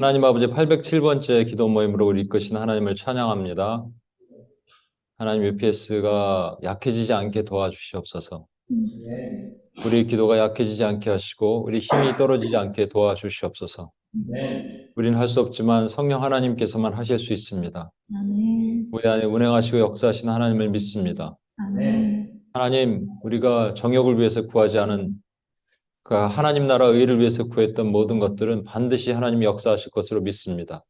하나님 아버지 807번째 기도 모임으로 우리 이끄신 하나님을 찬양합니다. 하나님 UPS가 약해지지 않게 도와주시옵소서. 우리 기도가 약해지지 않게 하시고 우리 힘이 떨어지지 않게 도와주시옵소서. 우리는 할 수 없지만 성령 하나님께서만 하실 수 있습니다. 우리 안에 운행하시고 역사하신 하나님을 믿습니다. 하나님, 우리가 정욕을 위해서 구하지 않은 그 하나님 나라 의를 위해서 구했던 모든 것들은 반드시 하나님이 역사하실 것으로 믿습니다.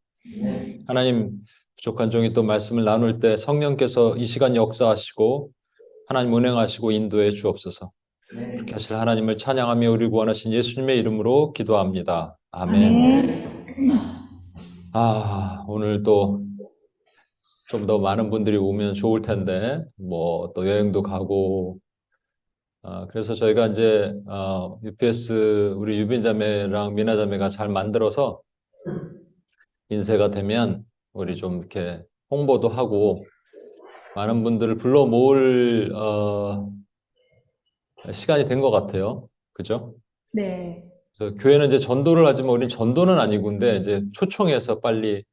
하나님, 부족한 종이 또 말씀을 나눌 때 성령께서 이 시간 역사하시고 하나님 운행하시고 인도해 주옵소서. 그렇게 하실 하나님을 찬양하며 우리 구원하신 예수님의 이름으로 기도합니다. 아멘. 오늘 또 좀 더 많은 분들이 오면 좋을 텐데 뭐 또 여행도 가고 그래서 저희가 이제 UPS 우리 유빈 자매랑 미나 자매가 잘 만들어서 인쇄가 되면 우리 좀 이렇게 홍보도 하고 많은 분들을 불러 모을 시간이 된 것 같아요. 그죠? 네. 그래서 교회는 이제 전도를 하지만 우리는 전도는 아니고 근데 이제 초청해서 빨리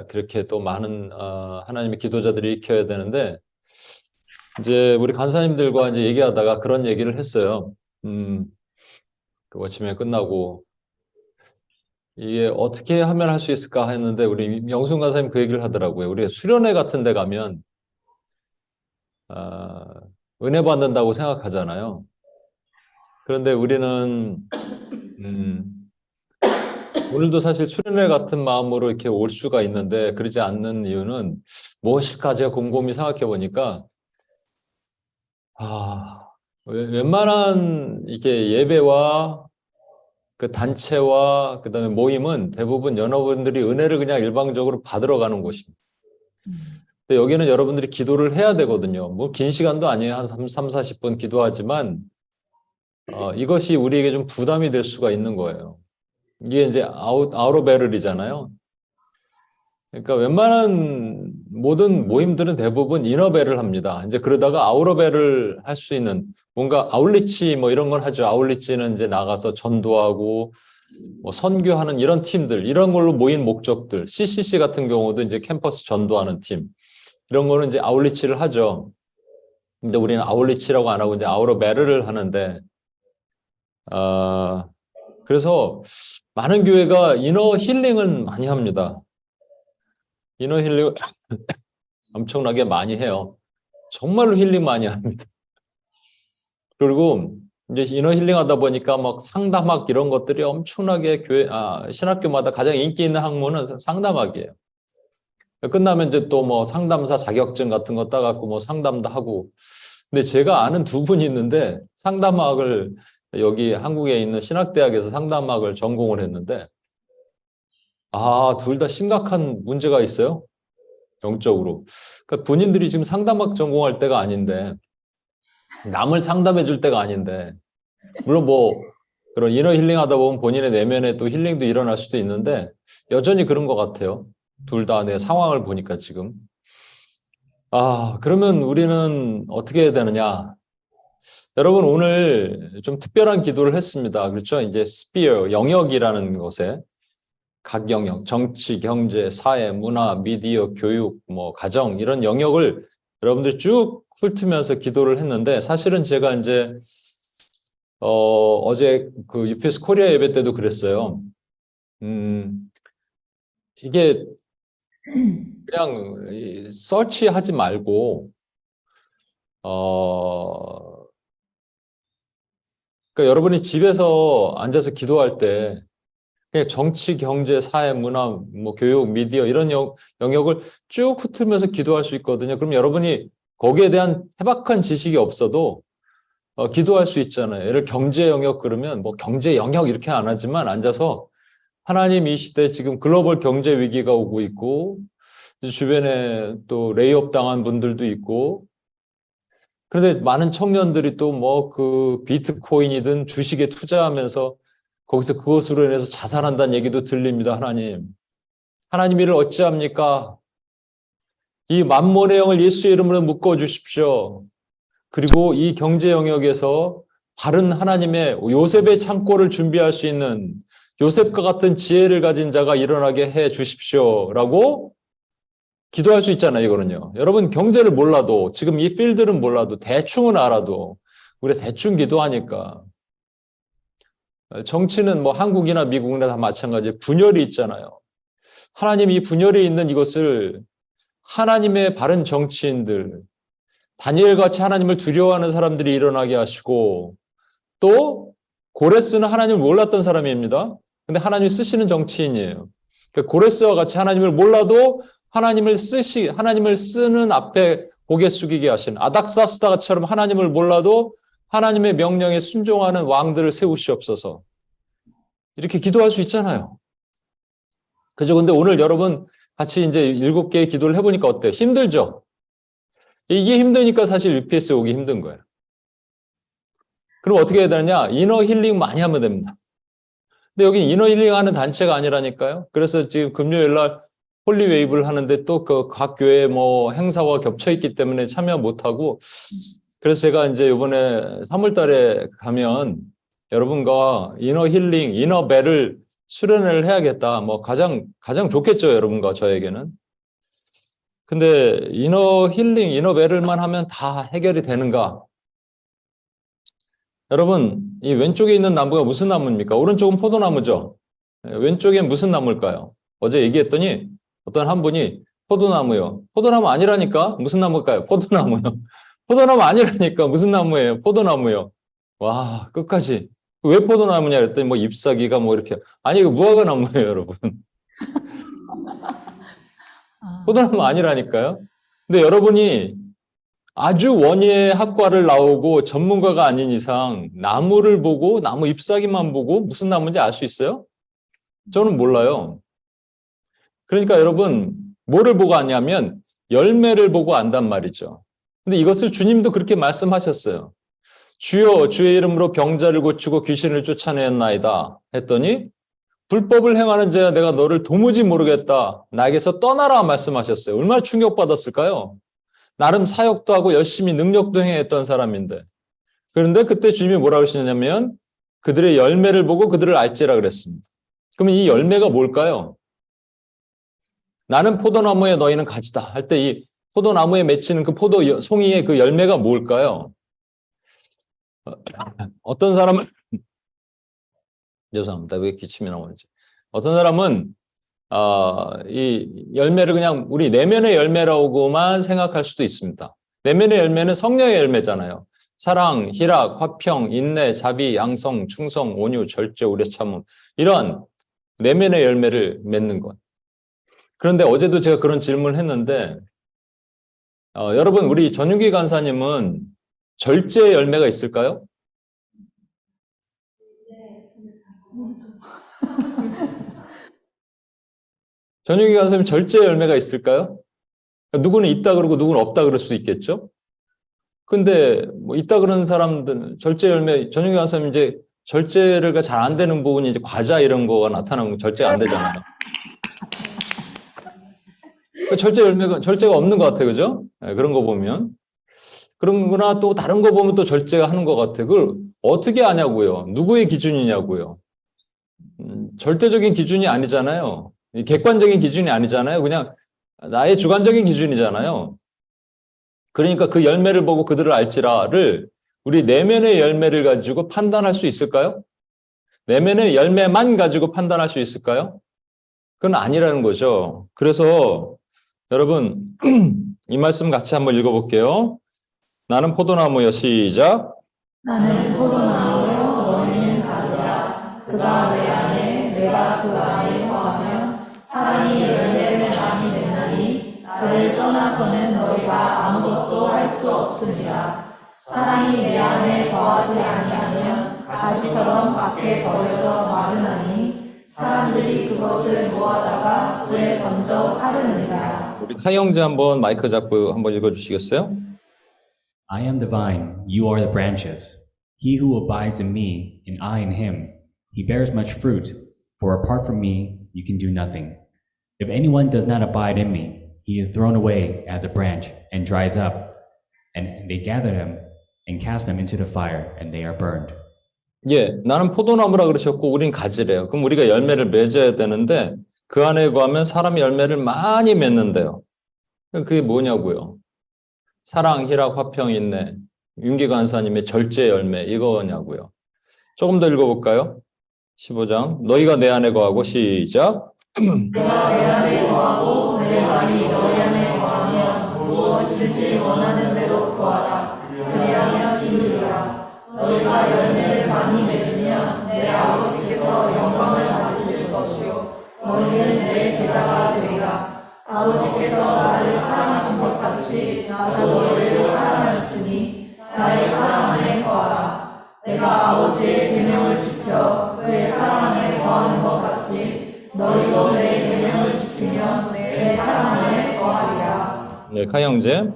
그렇게 또 많은 하나님의 기도자들이 익혀야 되는데 이제 우리 간사님들과 이제 얘기하다가 그런 얘기를 했어요. 그 워치맨 끝나고 이게 어떻게 하면 할 수 있을까 했는데 우리 명순 간사님 그 얘기를 하더라고요. 우리가 수련회 같은 데 가면 은혜 받는다고 생각하잖아요. 그런데 우리는 오늘도 사실 수련회 같은 마음으로 이렇게 올 수가 있는데 그러지 않는 이유는 무엇일까 제가 곰곰이 생각해 보니까 웬만한 이게 예배와 그 단체와 그다음에 모임은 대부분 여러분들이 은혜를 그냥 일방적으로 받으러 가는 곳입니다. 근데 여기는 여러분들이 기도를 해야 되거든요. 뭐 긴 시간도 아니에요. 한 3, 40분 기도하지만 이것이 우리에게 좀 부담이 될 수가 있는 거예요. 이게 이제 아웃 오브 배럴이잖아요. 그러니까 웬만한 모든 모임들은 대부분 이너벨을 합니다. 이제 그러다가 아우러벨을 할 수 있는 뭔가 아울리치 뭐 이런 건 하죠. 아울리치는 이제 나가서 전도하고 뭐 선교하는 이런 팀들, 이런 걸로 모인 목적들. CCC 같은 경우도 이제 캠퍼스 전도하는 팀. 이런 거는 이제 아울리치를 하죠. 근데 우리는 아울리치라고 안 하고 이제 아우러벨을 하는데 그래서 많은 교회가 이너 힐링은 많이 합니다. 이너 힐링 엄청나게 많이 해요. 정말로 힐링 많이 합니다. 그리고 이제 이너 힐링 하다 보니까 막 상담학 이런 것들이 엄청나게 신학교마다 가장 인기 있는 학문은 상담학이에요. 끝나면 이제 또 뭐 상담사 자격증 같은 거 따갖고 뭐 상담도 하고. 근데 제가 아는 두 분이 있는데 상담학을 여기 한국에 있는 신학대학에서 상담학을 전공을 했는데 둘 다 심각한 문제가 있어요. 영적으로. 그러니까 본인들이 지금 상담학 전공할 때가 아닌데 남을 상담해 줄 때가 아닌데 물론 뭐 그런 이너 힐링 하다 보면 본인의 내면에 또 힐링도 일어날 수도 있는데 여전히 그런 것 같아요. 둘 다 내 상황을 보니까 지금. 그러면 우리는 어떻게 해야 되느냐? 여러분 오늘 좀 특별한 기도를 했습니다. 그렇죠? 이제 스피어, 영역이라는 것에 각 영역, 정치, 경제, 사회, 문화, 미디어, 교육, 뭐 가정 이런 영역을 여러분들이 쭉 훑으면서 기도를 했는데 사실은 제가 이제 어제 그 UPS 코리아 예배 때도 그랬어요. 이게 그냥 서치하지 말고 그러니까 여러분이 집에서 앉아서 기도할 때 그냥 정치, 경제, 사회, 문화, 뭐 교육, 미디어 이런 영역을 쭉 훑으면서 기도할 수 있거든요. 그럼 여러분이 거기에 대한 해박한 지식이 없어도 기도할 수 있잖아요. 예를 경제 영역 그러면 뭐 경제 영역 이렇게 안 하지만 앉아서 하나님 이 시대 지금 글로벌 경제 위기가 오고 있고 주변에 또 레이업 당한 분들도 있고 그런데 많은 청년들이 또 뭐 그 비트코인이든 주식에 투자하면서 거기서 그것으로 인해서 자살한다는 얘기도 들립니다. 하나님 이를 어찌합니까? 이 만몬의 영을 예수의 이름으로 묶어 주십시오. 그리고 이 경제 영역에서 바른 하나님의 요셉의 창고를 준비할 수 있는 요셉과 같은 지혜를 가진 자가 일어나게 해 주십시오라고 기도할 수 있잖아요, 이거는요. 여러분 경제를 몰라도 지금 이 필드는 몰라도 대충은 알아도 우리 대충 기도하니까 정치는 뭐 한국이나 미국이나 다 마찬가지 분열이 있잖아요. 하나님 이 분열이 있는 이것을 하나님의 바른 정치인들, 다니엘같이 하나님을 두려워하는 사람들이 일어나게 하시고 또 고레스는 하나님을 몰랐던 사람입니다. 근데 하나님이 쓰시는 정치인이에요. 그러니까 고레스와 같이 하나님을 몰라도 하나님을 쓰는 앞에 고개 숙이게 하신 아닥사스다처럼 하나님을 몰라도 하나님의 명령에 순종하는 왕들을 세우시옵소서. 이렇게 기도할 수 있잖아요. 그죠? 근데 오늘 여러분 같이 이제 7개의 기도를 해보니까 어때요? 힘들죠? 이게 힘드니까 사실 UPS 오기 힘든 거예요. 그럼 어떻게 해야 되느냐? 이너 힐링 많이 하면 됩니다. 근데 여기 이너 힐링 하는 단체가 아니라니까요. 그래서 지금 금요일 날 홀리웨이브를 하는데 또 그 각 교회 뭐 행사와 겹쳐 있기 때문에 참여 못하고, 그래서 제가 이제 이번에 3월 달에 가면 여러분과 이너 힐링, 이너 벨을 수련을 해야겠다. 뭐 가장 좋겠죠, 여러분과 저에게는. 근데 이너 힐링, 이너 벨을만 하면 다 해결이 되는가? 여러분, 이 왼쪽에 있는 나무가 무슨 나무입니까? 오른쪽은 포도나무죠. 왼쪽엔 무슨 나무일까요? 어제 얘기했더니 어떤 한 분이 포도나무요. 포도나무 아니라니까? 무슨 나무일까요? 포도나무요. 포도나무 아니라니까? 무슨 나무예요? 포도나무요. 와, 끝까지. 왜 포도나무냐 그랬더니 뭐 잎사귀가 뭐 이렇게. 아니, 이거 무화과 나무예요, 여러분. 포도나무 아니라니까요? 근데 여러분이 아주 원예 학과를 나오고 전문가가 아닌 이상 나무를 보고 나무 잎사귀만 보고 무슨 나무인지 알 수 있어요? 저는 몰라요. 그러니까 여러분 뭐를 보고 아냐면 열매를 보고 안단 말이죠. 근데 이것을 주님도 그렇게 말씀하셨어요. 주여 주의 이름으로 병자를 고치고 귀신을 쫓아내었나이다 했더니 불법을 행하는 자야 내가 너를 도무지 모르겠다. 나에게서 떠나라 말씀하셨어요. 얼마나 충격받았을까요? 나름 사역도 하고 열심히 능력도 행했던 사람인데. 그런데 그때 주님이 뭐라고 하시냐면 그들의 열매를 보고 그들을 알지라 그랬습니다. 그러면 이 열매가 뭘까요? 나는 포도나무에 너희는 가지다 할 때 이 포도나무에 맺히는 그 포도 송이의 그 열매가 뭘까요? 어떤 사람은 죄송합니다. 왜 기침이 나오는지. 어떤 사람은 이 열매를 그냥 우리 내면의 열매라고만 생각할 수도 있습니다. 내면의 열매는 성령의 열매잖아요. 사랑, 희락, 화평, 인내, 자비, 양성, 충성, 온유, 절제, 오래 참음 이런 내면의 열매를 맺는 것. 그런데 어제도 제가 그런 질문을 했는데 여러분 우리 전윤기 간사님은 절제의 열매가 있을까요? 전윤기 간사님 절제의 열매가 있을까요? 누구는 있다 그러고 누구는 없다 그럴 수도 있겠죠? 근데 뭐 있다 그러는 사람들은 절제 열매, 전윤기 간사님 이제 절제가 잘 안 되는 부분이 이제 과자 이런 거가 나타나면 절제가 안 되잖아요. 절제가 없는 것 같아요. 그죠? 네, 그런 거 보면. 그런 거나 또 다른 거 보면 또 절제가 하는 것 같아요. 그걸 어떻게 아냐고요? 누구의 기준이냐고요? 절대적인 기준이 아니잖아요. 객관적인 기준이 아니잖아요. 그냥 나의 주관적인 기준이잖아요. 그러니까 그 열매를 보고 그들을 알지라를 우리 내면의 열매를 가지고 판단할 수 있을까요? 내면의 열매만 가지고 판단할 수 있을까요? 그건 아니라는 거죠. 그래서 여러분 이 말씀 같이 한번 읽어볼게요. 나는 포도나무여 시작. 나는 포도나무요 너희는 가지라. 그가 내 안에 내가 그 안에 거하면 사람이 열매를 많이 맺나니 나를 떠나서는 너희가 아무것도 할 수 없으리라. 사람이 내 안에 거하지 아니하면 가지처럼 밖에 버려져 마르나니 사람들이 그것을 모아다가 불에 던져 사르느니라. 우리 카이 형제 한번 마이크 잡고 한번 읽어주시겠어요? I am the vine, you are the branches. He who abides in me, and I in him, he bears much fruit, for apart from me, you can do nothing. If anyone does not abide in me, he is thrown away as a branch and dries up, and they gather him and cast him into the fire, and they are burned. 예, 나는 포도나무라 그러셨고 우린 가지래요. 그럼 우리가 열매를 맺어야 되는데 그 안에 거하면 사람이 열매를 많이 맺는데요. 그게 뭐냐고요? 사랑, 희락, 화평, 인내, 윤기 간사님의 절제 열매 이거냐고요. 조금 더 읽어볼까요? 15장 너희가 내 안에 거하고 시작. 내가 내 안에 거하고 내 말이 너희 안에 거하면 무엇이든지 원하는 대로 구하라. 그리하면 이루리라. 너희가 열매를 많이 맺으면 내 아버지께서 영광을 받으실 것이요 너희는 내 제자가 되리라. 아버지께서 나를 사랑하신 것 같이 나도 너희를 사랑하였으니 나의 사랑 안에 거하라. 내가 아버지의 계명을 지켜 그의 사랑 안에 거하는 것 같이 너희도 내 계명을 지키면 내 사랑 안에 거하리라. 네, 카 형제.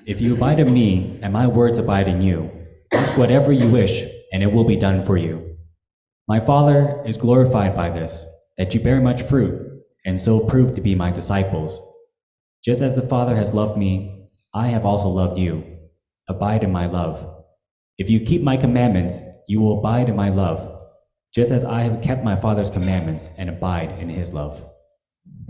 If you abide in me, and my words abide in you, ask whatever you wish, and it will be done for you. My Father is glorified by this, that you bear much fruit, and so prove to be my disciples. Just as the Father has loved me, I have also loved you. Abide in my love. If you keep my commandments, you will abide in my love, just as I have kept my Father's commandments and abide in his love.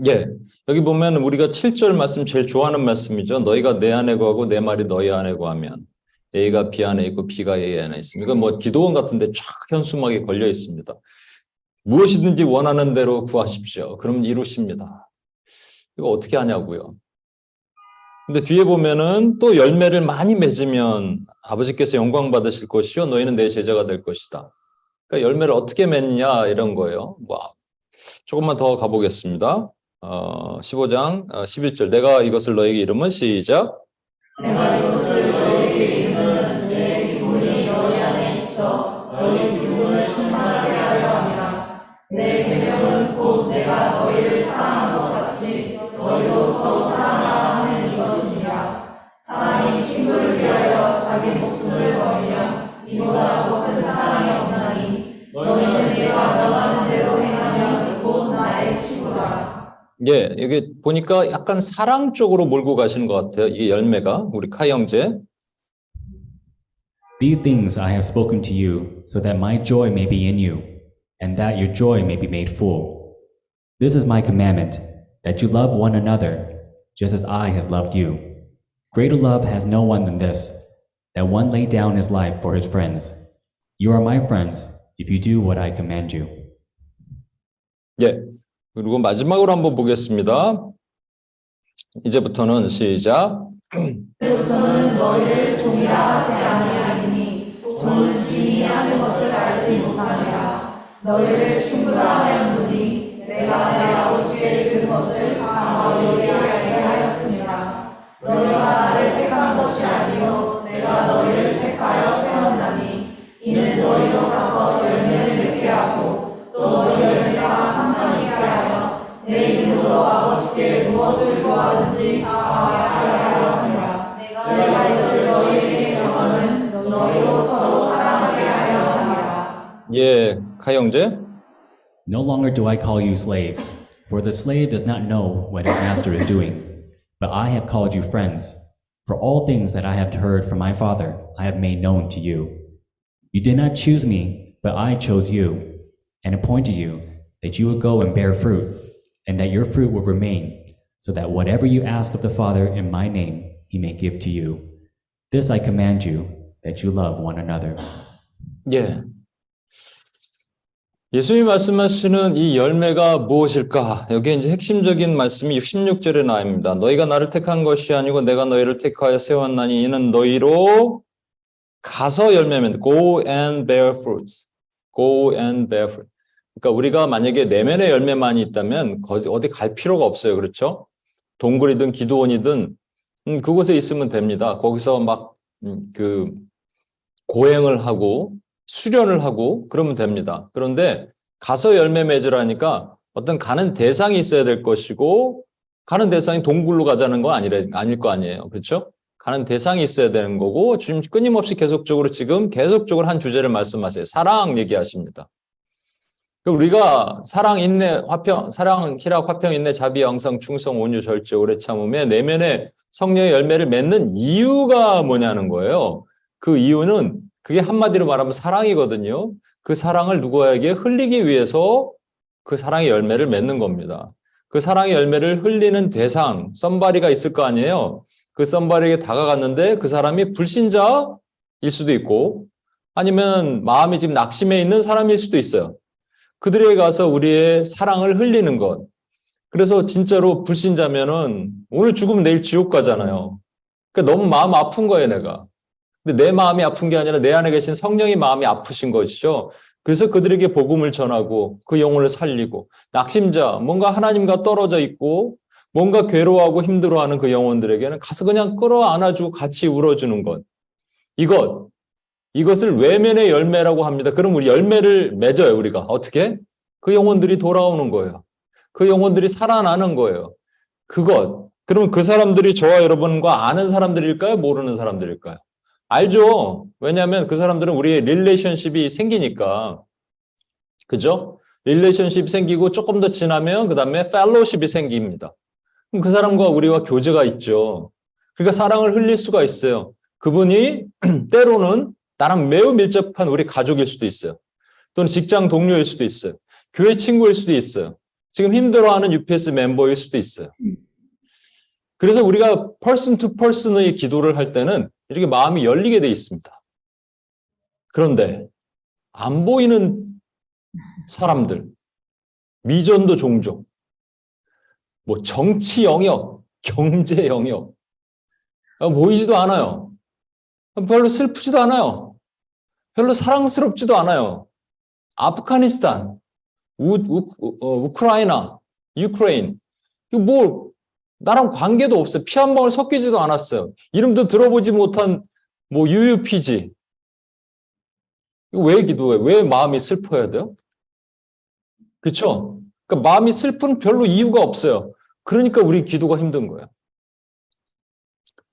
예, 여기 보면 우리가 7절 말씀 제일 좋아하는 말씀이죠. 너희가 내 안에 거하고 내 말이 너희 안에 거하면 A가 B 안에 있고 B가 A 안에 있습니다. 이건 뭐 기도원 같은데 쫙 현수막에 걸려 있습니다. 무엇이든지 원하는 대로 구하십시오. 그럼 이루십니다. 이거 어떻게 하냐고요. 근데 뒤에 보면은 또 열매를 많이 맺으면 아버지께서 영광 받으실 것이요 너희는 내 제자가 될 것이다. 그러니까 열매를 어떻게 맺냐 이런 거예요. 뭐 조금만 더 가보겠습니다. 15장 11절 내가 이것을 너에게 이름은 시작. 내가 이것을 너희에게 이르는 내 기분이 너희 안에 있어 너희 기분을 충만하게 하려 함이라. 내 계명은 곧 내가 너희를 사랑한 것 같이 너희도 서로 사랑하라 하는 이것이니라. 사람이 친구를 위하여 자기 목숨을 버리면 이보다 더 큰 사랑이 없나니 너희는 내가 명하는 대로 행하면 곧 나의 친구라. 예, 여기 보니까 약간 사랑 쪽으로 몰고 가시는 것 같아요. 이게 열매가 우리 카 형제. These things I have spoken to you, so that my joy may be in you, and that your joy may be made full. This is my commandment, that you love one another, just as I have loved you. Greater love has no one than this, that one lay down his life for his friends. You are my friends, if you do what I command you. 예, 그리고 마지막으로 한번 보겠습니다. 이제부터는 시작. 그때부터는 너희를 종이라 하지 아니하리니 종은 주인이 하는 것을 알지 못함이라. 너희를 친구라 하였노니 내가 내 아버지께 들은 것을 다 너희에게 알게 하였습니다. 너희가 나를 택한 것이 아니요 내가 너희를 택하여 세웠나니 이는 너희로 가서 열매를 맺게 하고 또 너희 열매가 항상 있게 하여 내 이름으로 아버지께 무엇을 구하든지 다 하게 하려 함이라. 내가 이것을 너희에게 명하는 너희로 서로 사랑하게 하려 함이라. 예, 카 형제. No longer do I call you slaves, for the slave does not know what his master is doing. But I have called you friends, for all things that I have heard from my Father I have made known to you. You did not choose me, but I chose you, and appointed you, that you would go and bear fruit, and that your fruit would remain, so that whatever you ask of the Father in my name, he may give to you. This I command you, that you love one another. 예. 예수님이 말씀하시는 이 열매가 무엇일까? 여기에 이제 핵심적인 말씀이 16절에 나옵니다. 너희가 나를 택한 것이 아니고 내가 너희를 택하여 세웠나니 이는 너희로 가서 열매 맺는 Go and bear fruits. Go and bear fruit. 그러니까 우리가 만약에 내면의 열매만이 있다면 어디 갈 필요가 없어요. 그렇죠? 동굴이든 기도원이든 그곳에 있으면 됩니다. 거기서 막 고행을 하고 수련을 하고 그러면 됩니다. 그런데 가서 열매 맺으라니까 어떤 가는 대상이 있어야 될 것이고 가는 대상이 동굴로 가자는 건 아닐 거 아니에요. 그렇죠? 가는 대상이 있어야 되는 거고 주님 끊임없이 계속적으로 한 주제를 말씀하세요. 사랑 얘기하십니다. 우리가 사랑, 인내, 화평, 사랑, 희락, 화평, 인내, 자비, 양상, 충성, 온유, 절제, 오래 참음에 내면의 성령의 열매를 맺는 이유가 뭐냐는 거예요. 그 이유는 그게 한마디로 말하면 사랑이거든요. 그 사랑을 누구에게 흘리기 위해서 그 사랑의 열매를 맺는 겁니다. 그 사랑의 열매를 흘리는 대상, 썸바디가 있을 거 아니에요. 그 썸바디에게 다가갔는데 그 사람이 불신자일 수도 있고 아니면 마음이 지금 낙심해 있는 사람일 수도 있어요. 그들에게 가서 우리의 사랑을 흘리는 것. 그래서 진짜로 불신자면은 오늘 죽으면 내일 지옥 가잖아요. 그러니까 너무 마음 아픈 거예요, 내가. 근데 내 마음이 아픈 게 아니라 내 안에 계신 성령의 마음이 아프신 것이죠. 그래서 그들에게 복음을 전하고 그 영혼을 살리고 낙심자, 뭔가 하나님과 떨어져 있고 뭔가 괴로워하고 힘들어하는 그 영혼들에게는 가서 그냥 끌어안아주고 같이 울어주는 것. 이것을 외면의 열매라고 합니다. 그럼 우리 열매를 맺어요, 우리가. 어떻게? 그 영혼들이 돌아오는 거예요. 그 영혼들이 살아나는 거예요. 그러면 그 사람들이 저와 여러분과 아는 사람들일까요? 모르는 사람들일까요? 알죠. 왜냐하면 그 사람들은 우리의 릴레이션십이 생기니까. 그죠? 릴레이션십이 생기고 조금 더 지나면 그 다음에 펠로우십이 생깁니다. 그럼 그 사람과 우리와 교제가 있죠. 그러니까 사랑을 흘릴 수가 있어요. 그분이 때로는 나랑 매우 밀접한 우리 가족일 수도 있어요. 또는 직장 동료일 수도 있어요. 교회 친구일 수도 있어요. 지금 힘들어하는 UPS 멤버일 수도 있어요. 그래서 우리가 person to person의 기도를 할 때는 이렇게 마음이 열리게 돼 있습니다. 그런데 안 보이는 사람들, 미전도 종족, 뭐 정치 영역, 경제 영역 보이지도 않아요. 별로 슬프지도 않아요. 별로 사랑스럽지도 않아요. 아프가니스탄, 우크라이나, 유크레인, 이거 뭐 나랑 관계도 없어요. 피 한 방울 섞이지도 않았어요. 이름도 들어보지 못한 뭐 UUPG. 이거 왜 기도해? 왜 마음이 슬퍼야 돼요? 그렇죠? 그러니까 마음이 슬픈 별로 이유가 없어요. 그러니까 우리 기도가 힘든 거예요.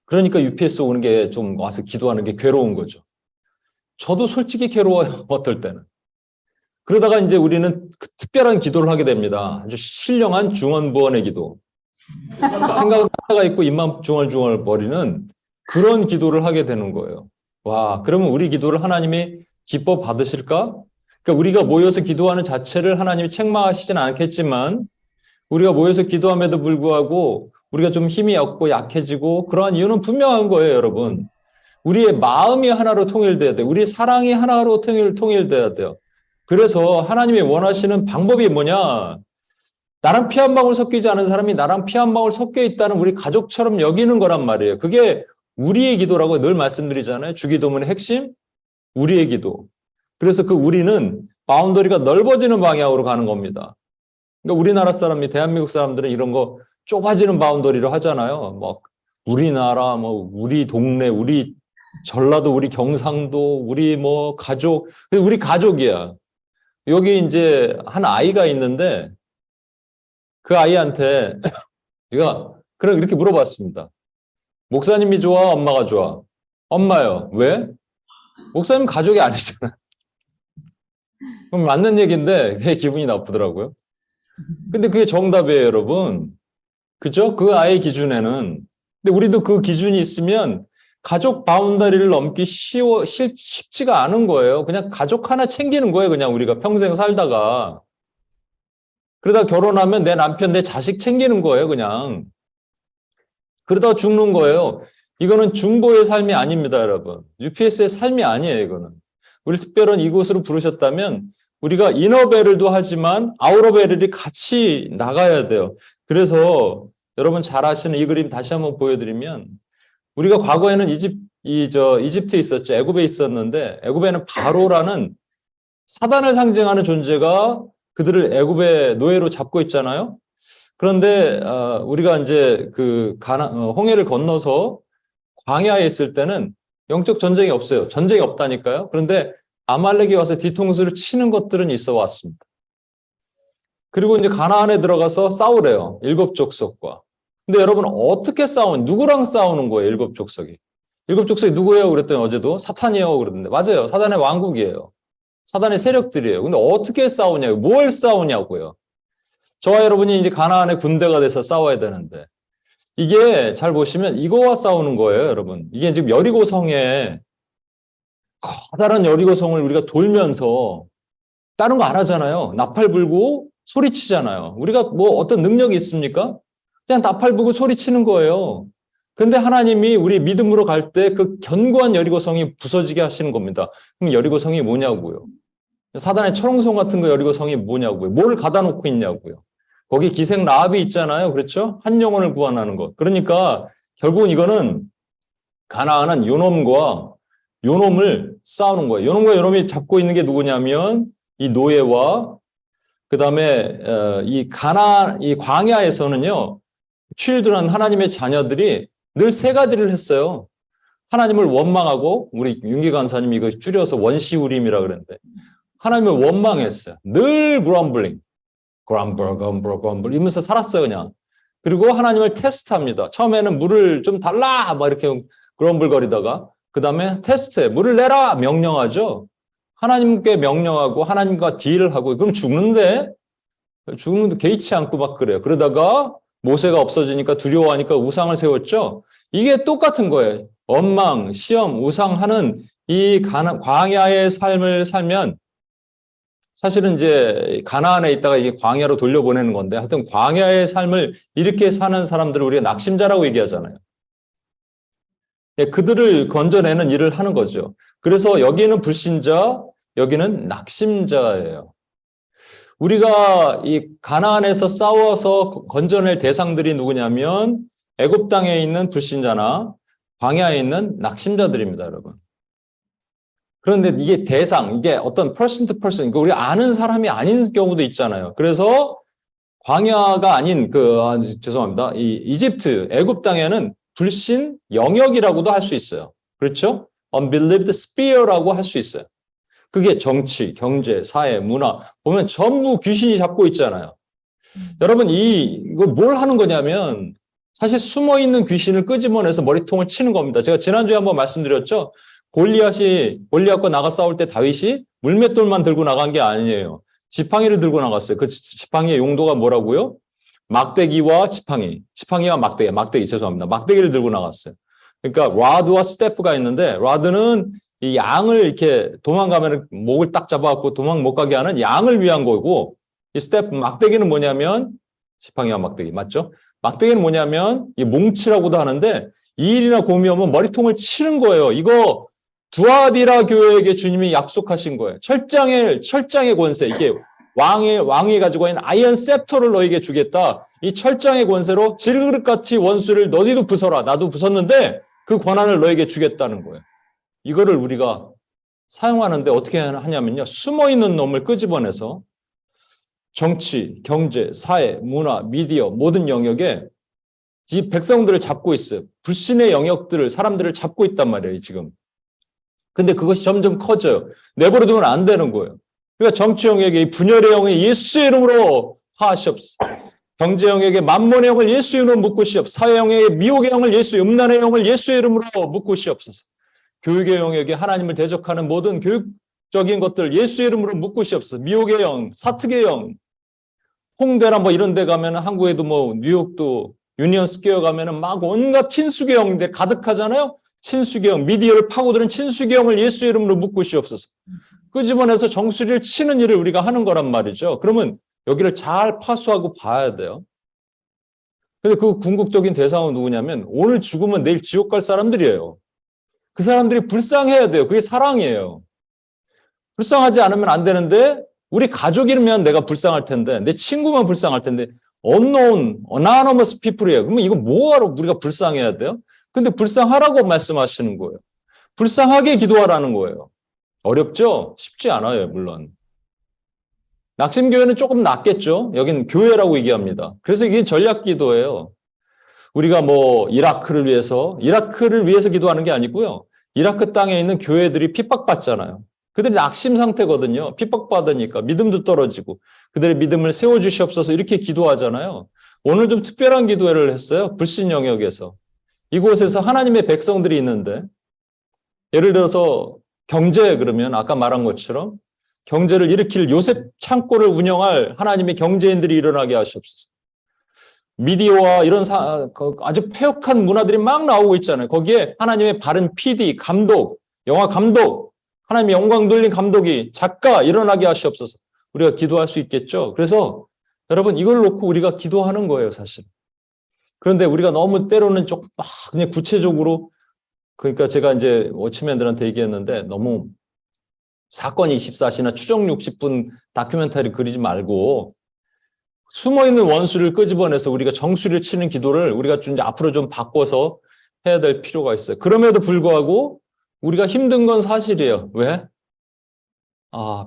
그러니까 UPS 오는 게 좀 와서 기도하는 게 괴로운 거죠. 저도 솔직히 괴로워요. 어떨 때는. 그러다가 이제 우리는 특별한 기도를 하게 됩니다. 아주 신령한 중언부언의 기도. 생각은 하나가 있고 입만 중얼중얼 거리는 그런 기도를 하게 되는 거예요. 와, 그러면 우리 기도를 하나님이 기뻐 받으실까? 그러니까 우리가 모여서 기도하는 자체를 하나님이 책망하시지는 않겠지만 우리가 모여서 기도함에도 불구하고 우리가 좀 힘이 없고 약해지고 그러한 이유는 분명한 거예요, 여러분. 우리의 마음이 하나로 통일돼야 돼요. 우리의 사랑이 하나로 통일돼야 돼요. 그래서 하나님이 원하시는 방법이 뭐냐? 나랑 피 한 방울 섞이지 않은 사람이 나랑 피 한 방울 섞여 있다는 우리 가족처럼 여기는 거란 말이에요. 그게 우리의 기도라고 늘 말씀드리잖아요. 주기도문의 핵심, 우리의 기도. 그래서 그 우리는 바운더리가 넓어지는 방향으로 가는 겁니다. 그러니까 우리나라 사람이 대한민국 사람들은 이런 거 좁아지는 바운더리로 하잖아요. 뭐 우리나라, 뭐 우리 동네, 우리 전라도, 우리 경상도, 우리 뭐 가족, 우리 가족이야. 여기 이제 한 아이가 있는데 그 아이한테 제가 그럼 이렇게 물어봤습니다. 목사님이 좋아, 엄마가 좋아? 엄마요. 왜? 목사님 가족이 아니잖아. 그럼 맞는 얘기인데 되게 기분이 나쁘더라고요. 근데 그게 정답이에요, 여러분. 그죠? 그 아이 기준에는. 근데 우리도 그 기준이 있으면 가족 바운더리를 넘기 쉽지가 않은 거예요. 그냥 가족 하나 챙기는 거예요. 그냥 우리가 평생 살다가. 그러다 결혼하면 내 남편, 내 자식 챙기는 거예요. 그냥. 그러다 죽는 거예요. 이거는 중보의 삶이 아닙니다, 여러분. UPS의 삶이 아니에요, 이거는. 우리 특별한 이곳으로 부르셨다면 우리가 이너베를도 하지만 아우터베를이 같이 나가야 돼요. 그래서 여러분 잘 아시는 이 그림 다시 한번 보여드리면 우리가 과거에는 이집트에 있었죠. 애굽에 있었는데 애굽에는 바로라는 사단을 상징하는 존재가 그들을 애굽의 노예로 잡고 있잖아요. 그런데 우리가 이제 홍해를 건너서 광야에 있을 때는 영적 전쟁이 없어요. 전쟁이 없다니까요. 그런데 아말렉이 와서 뒤통수를 치는 것들은 있어 왔습니다. 그리고 이제 가나안에 들어가서 싸우래요. 7족속과. 근데 여러분 어떻게 누구랑 싸우는 거예요? 7족속이. 7족속이 누구예요? 그랬더니 어제도 사탄이에요. 그러던데. 맞아요. 사단의 왕국이에요. 사단의 세력들이에요. 근데 어떻게 싸우냐고. 뭘 싸우냐고요. 저와 여러분이 이제 가나안의 군대가 돼서 싸워야 되는데 이게 잘 보시면 이거와 싸우는 거예요, 여러분. 이게 지금 여리고 성에 커다란 여리고성을 우리가 돌면서 다른 거 안 하잖아요. 나팔 불고 소리치잖아요. 우리가 뭐 어떤 능력이 있습니까? 그냥 나팔 불고 소리치는 거예요. 근데 하나님이 우리 믿음으로 갈 때 그 견고한 여리고성이 부서지게 하시는 겁니다. 그럼 여리고성이 뭐냐고요? 사단의 철옹성 같은 거 여리고성이 뭐냐고요? 뭘 가다 놓고 있냐고요? 거기 기생 라합이 있잖아요. 그렇죠? 한 영혼을 구원하는 것. 그러니까 결국은 이거는 가나안은 요놈과 요놈을 싸우는 거예요. 요놈과 요놈이 잡고 있는 게 누구냐면 이 노예와 그다음에 이 광야에서는요. children 하나님의 자녀들이 늘 세 가지를 했어요. 하나님을 원망하고 우리 윤기 간사님이 이거 줄여서 원시우림이라 그랬는데 하나님을 원망했어요. 늘 grumbling, 이러면서 살았어요 그냥. 그리고 하나님을 테스트합니다. 처음에는 물을 좀 달라 막 이렇게 그럼블거리다가 그 다음에 테스트해. 물을 내라 명령하죠. 하나님께 명령하고 하나님과 딜을 하고 그럼 죽는데 개의치 않고 막 그래요. 그러다가 모세가 없어지니까 두려워하니까 우상을 세웠죠. 이게 똑같은 거예요. 원망, 시험, 우상하는 이 광야의 삶을 살면 사실은 이제 가나안에 있다가 이게 광야로 돌려보내는 건데 하여튼 광야의 삶을 이렇게 사는 사람들을 우리가 낙심자라고 얘기하잖아요. 그들을 건져내는 일을 하는 거죠. 그래서 여기는 불신자, 여기는 낙심자예요. 우리가 이 가나안에서 싸워서 건져낼 대상들이 누구냐면 애굽 땅에 있는 불신자나 광야에 있는 낙심자들입니다, 여러분. 그런데 이게 대상, 이게 어떤 person to person, 우리 아는 사람이 아닌 경우도 있잖아요. 그래서 광야가 아닌 죄송합니다. 이 이집트, 애굽 땅에는 불신 영역이라고도 할 수 있어요. 그렇죠? unbelieved sphere라고 할 수 있어요. 그게 정치, 경제, 사회, 문화 보면 전부 귀신이 잡고 있잖아요. 여러분 이거 뭘 하는 거냐면 사실 숨어있는 귀신을 끄집어내서 머리통을 치는 겁니다. 제가 지난주에 한번 말씀드렸죠. 골리앗과 나가 싸울 때 다윗이 물맷돌만 들고 나간 게 아니에요. 지팡이를 들고 나갔어요. 그 지팡이의 용도가 뭐라고요? 막대기와 지팡이와 막대기 죄송합니다. 막대기를 들고 나갔어요. 그러니까 라드와 스태프가 있는데 라드는 이 양을 이렇게 도망가면 목을 딱 잡아갖고 도망 못 가게 하는 양을 위한 거고 이 스태프 막대기는 뭐냐면 지팡이와 막대기 맞죠? 막대기는 뭐냐면 이 몽치라고도 하는데 이 일이나 고음이 오면 머리통을 치는 거예요. 이거 두아디라 교회에게 주님이 약속하신 거예요. 철장의 권세 이게 왕이 가지고 있는 아이언 셉터를 너에게 주겠다. 이 철장의 권세로 질그릇같이 원수를 너희도 부숴라. 나도 부쉈는데 그 권한을 너에게 주겠다는 거예요. 이거를 우리가 사용하는데 어떻게 하냐면요. 숨어있는 놈을 끄집어내서 정치, 경제, 사회, 문화, 미디어 모든 영역에 이 백성들을 잡고 있어요. 불신의 영역들을 사람들을 잡고 있단 말이에요. 지금. 근데 그것이 점점 커져요. 내버려두면 안 되는 거예요. 그러니까 정치 영역에 이 분열의 영에 예수의 이름으로 하시옵소서. 경제 영역에 만몬의 영을 예수의 이름으로 묶으시옵소서. 사회 영역에 미혹의 영을 음란의 영을 예수의 이름으로 묶으시옵소서. 교육의 영역에 하나님을 대적하는 모든 교육적인 것들 예수의 이름으로 묶으시옵소서. 미혹의 영, 사특의 영, 홍대나 뭐 이런 데 가면 한국에도 뭐 뉴욕도 유니언 스퀘어 가면은 막 온갖 친수의 영인데 가득하잖아요. 친수의 영, 미디어를 파고드는 친수의 영을 예수의 이름으로 묶으시옵소서. 끄집어내서 정수리를 치는 일을 우리가 하는 거란 말이죠. 그러면 여기를 잘 파수하고 봐야 돼요. 근데 그 궁극적인 대상은 누구냐면 오늘 죽으면 내일 지옥 갈 사람들이에요. 그 사람들이 불쌍해야 돼요. 그게 사랑이에요. 불쌍하지 않으면 안 되는데 우리 가족이면 내가 불쌍할 텐데 내 친구만 불쌍할 텐데 unknown, anonymous people이에요. 그러면 이거 뭐하러 우리가 불쌍해야 돼요? 근데 불쌍하라고 말씀하시는 거예요. 불쌍하게 기도하라는 거예요. 어렵죠? 쉽지 않아요, 물론. 낙심교회는 조금 낫겠죠? 여긴 교회라고 얘기합니다. 그래서 이게 전략기도예요. 우리가 뭐 이라크를 위해서 기도하는 게 아니고요. 이라크 땅에 있는 교회들이 핍박받잖아요. 그들이 낙심 상태거든요. 핍박받으니까 믿음도 떨어지고 그들의 믿음을 세워주시옵소서 이렇게 기도하잖아요. 오늘 좀 특별한 기도회를 했어요. 불신 영역에서. 이곳에서 하나님의 백성들이 있는데 예를 들어서 경제 그러면 아까 말한 것처럼 경제를 일으킬 요셉 창고를 운영할 하나님의 경제인들이 일어나게 하시옵소서. 미디어와 이런 아주 폐역한 문화들이 막 나오고 있잖아요. 거기에 하나님의 바른 PD, 감독, 영화 감독 하나님의 영광 돌린 감독이 작가 일어나게 하시옵소서. 우리가 기도할 수 있겠죠. 그래서 여러분 이걸 놓고 우리가 기도하는 거예요, 사실. 그런데 우리가 너무 때로는 조금 막 그냥 구체적으로 그러니까 제가 이제 워치맨들한테 얘기했는데 너무 사건 24시나 추정 60분 다큐멘터리 그리지 말고 숨어있는 원수를 끄집어내서 우리가 정수리를 치는 기도를 우리가 좀 이제 앞으로 좀 바꿔서 해야 될 필요가 있어요. 그럼에도 불구하고 우리가 힘든 건 사실이에요. 왜?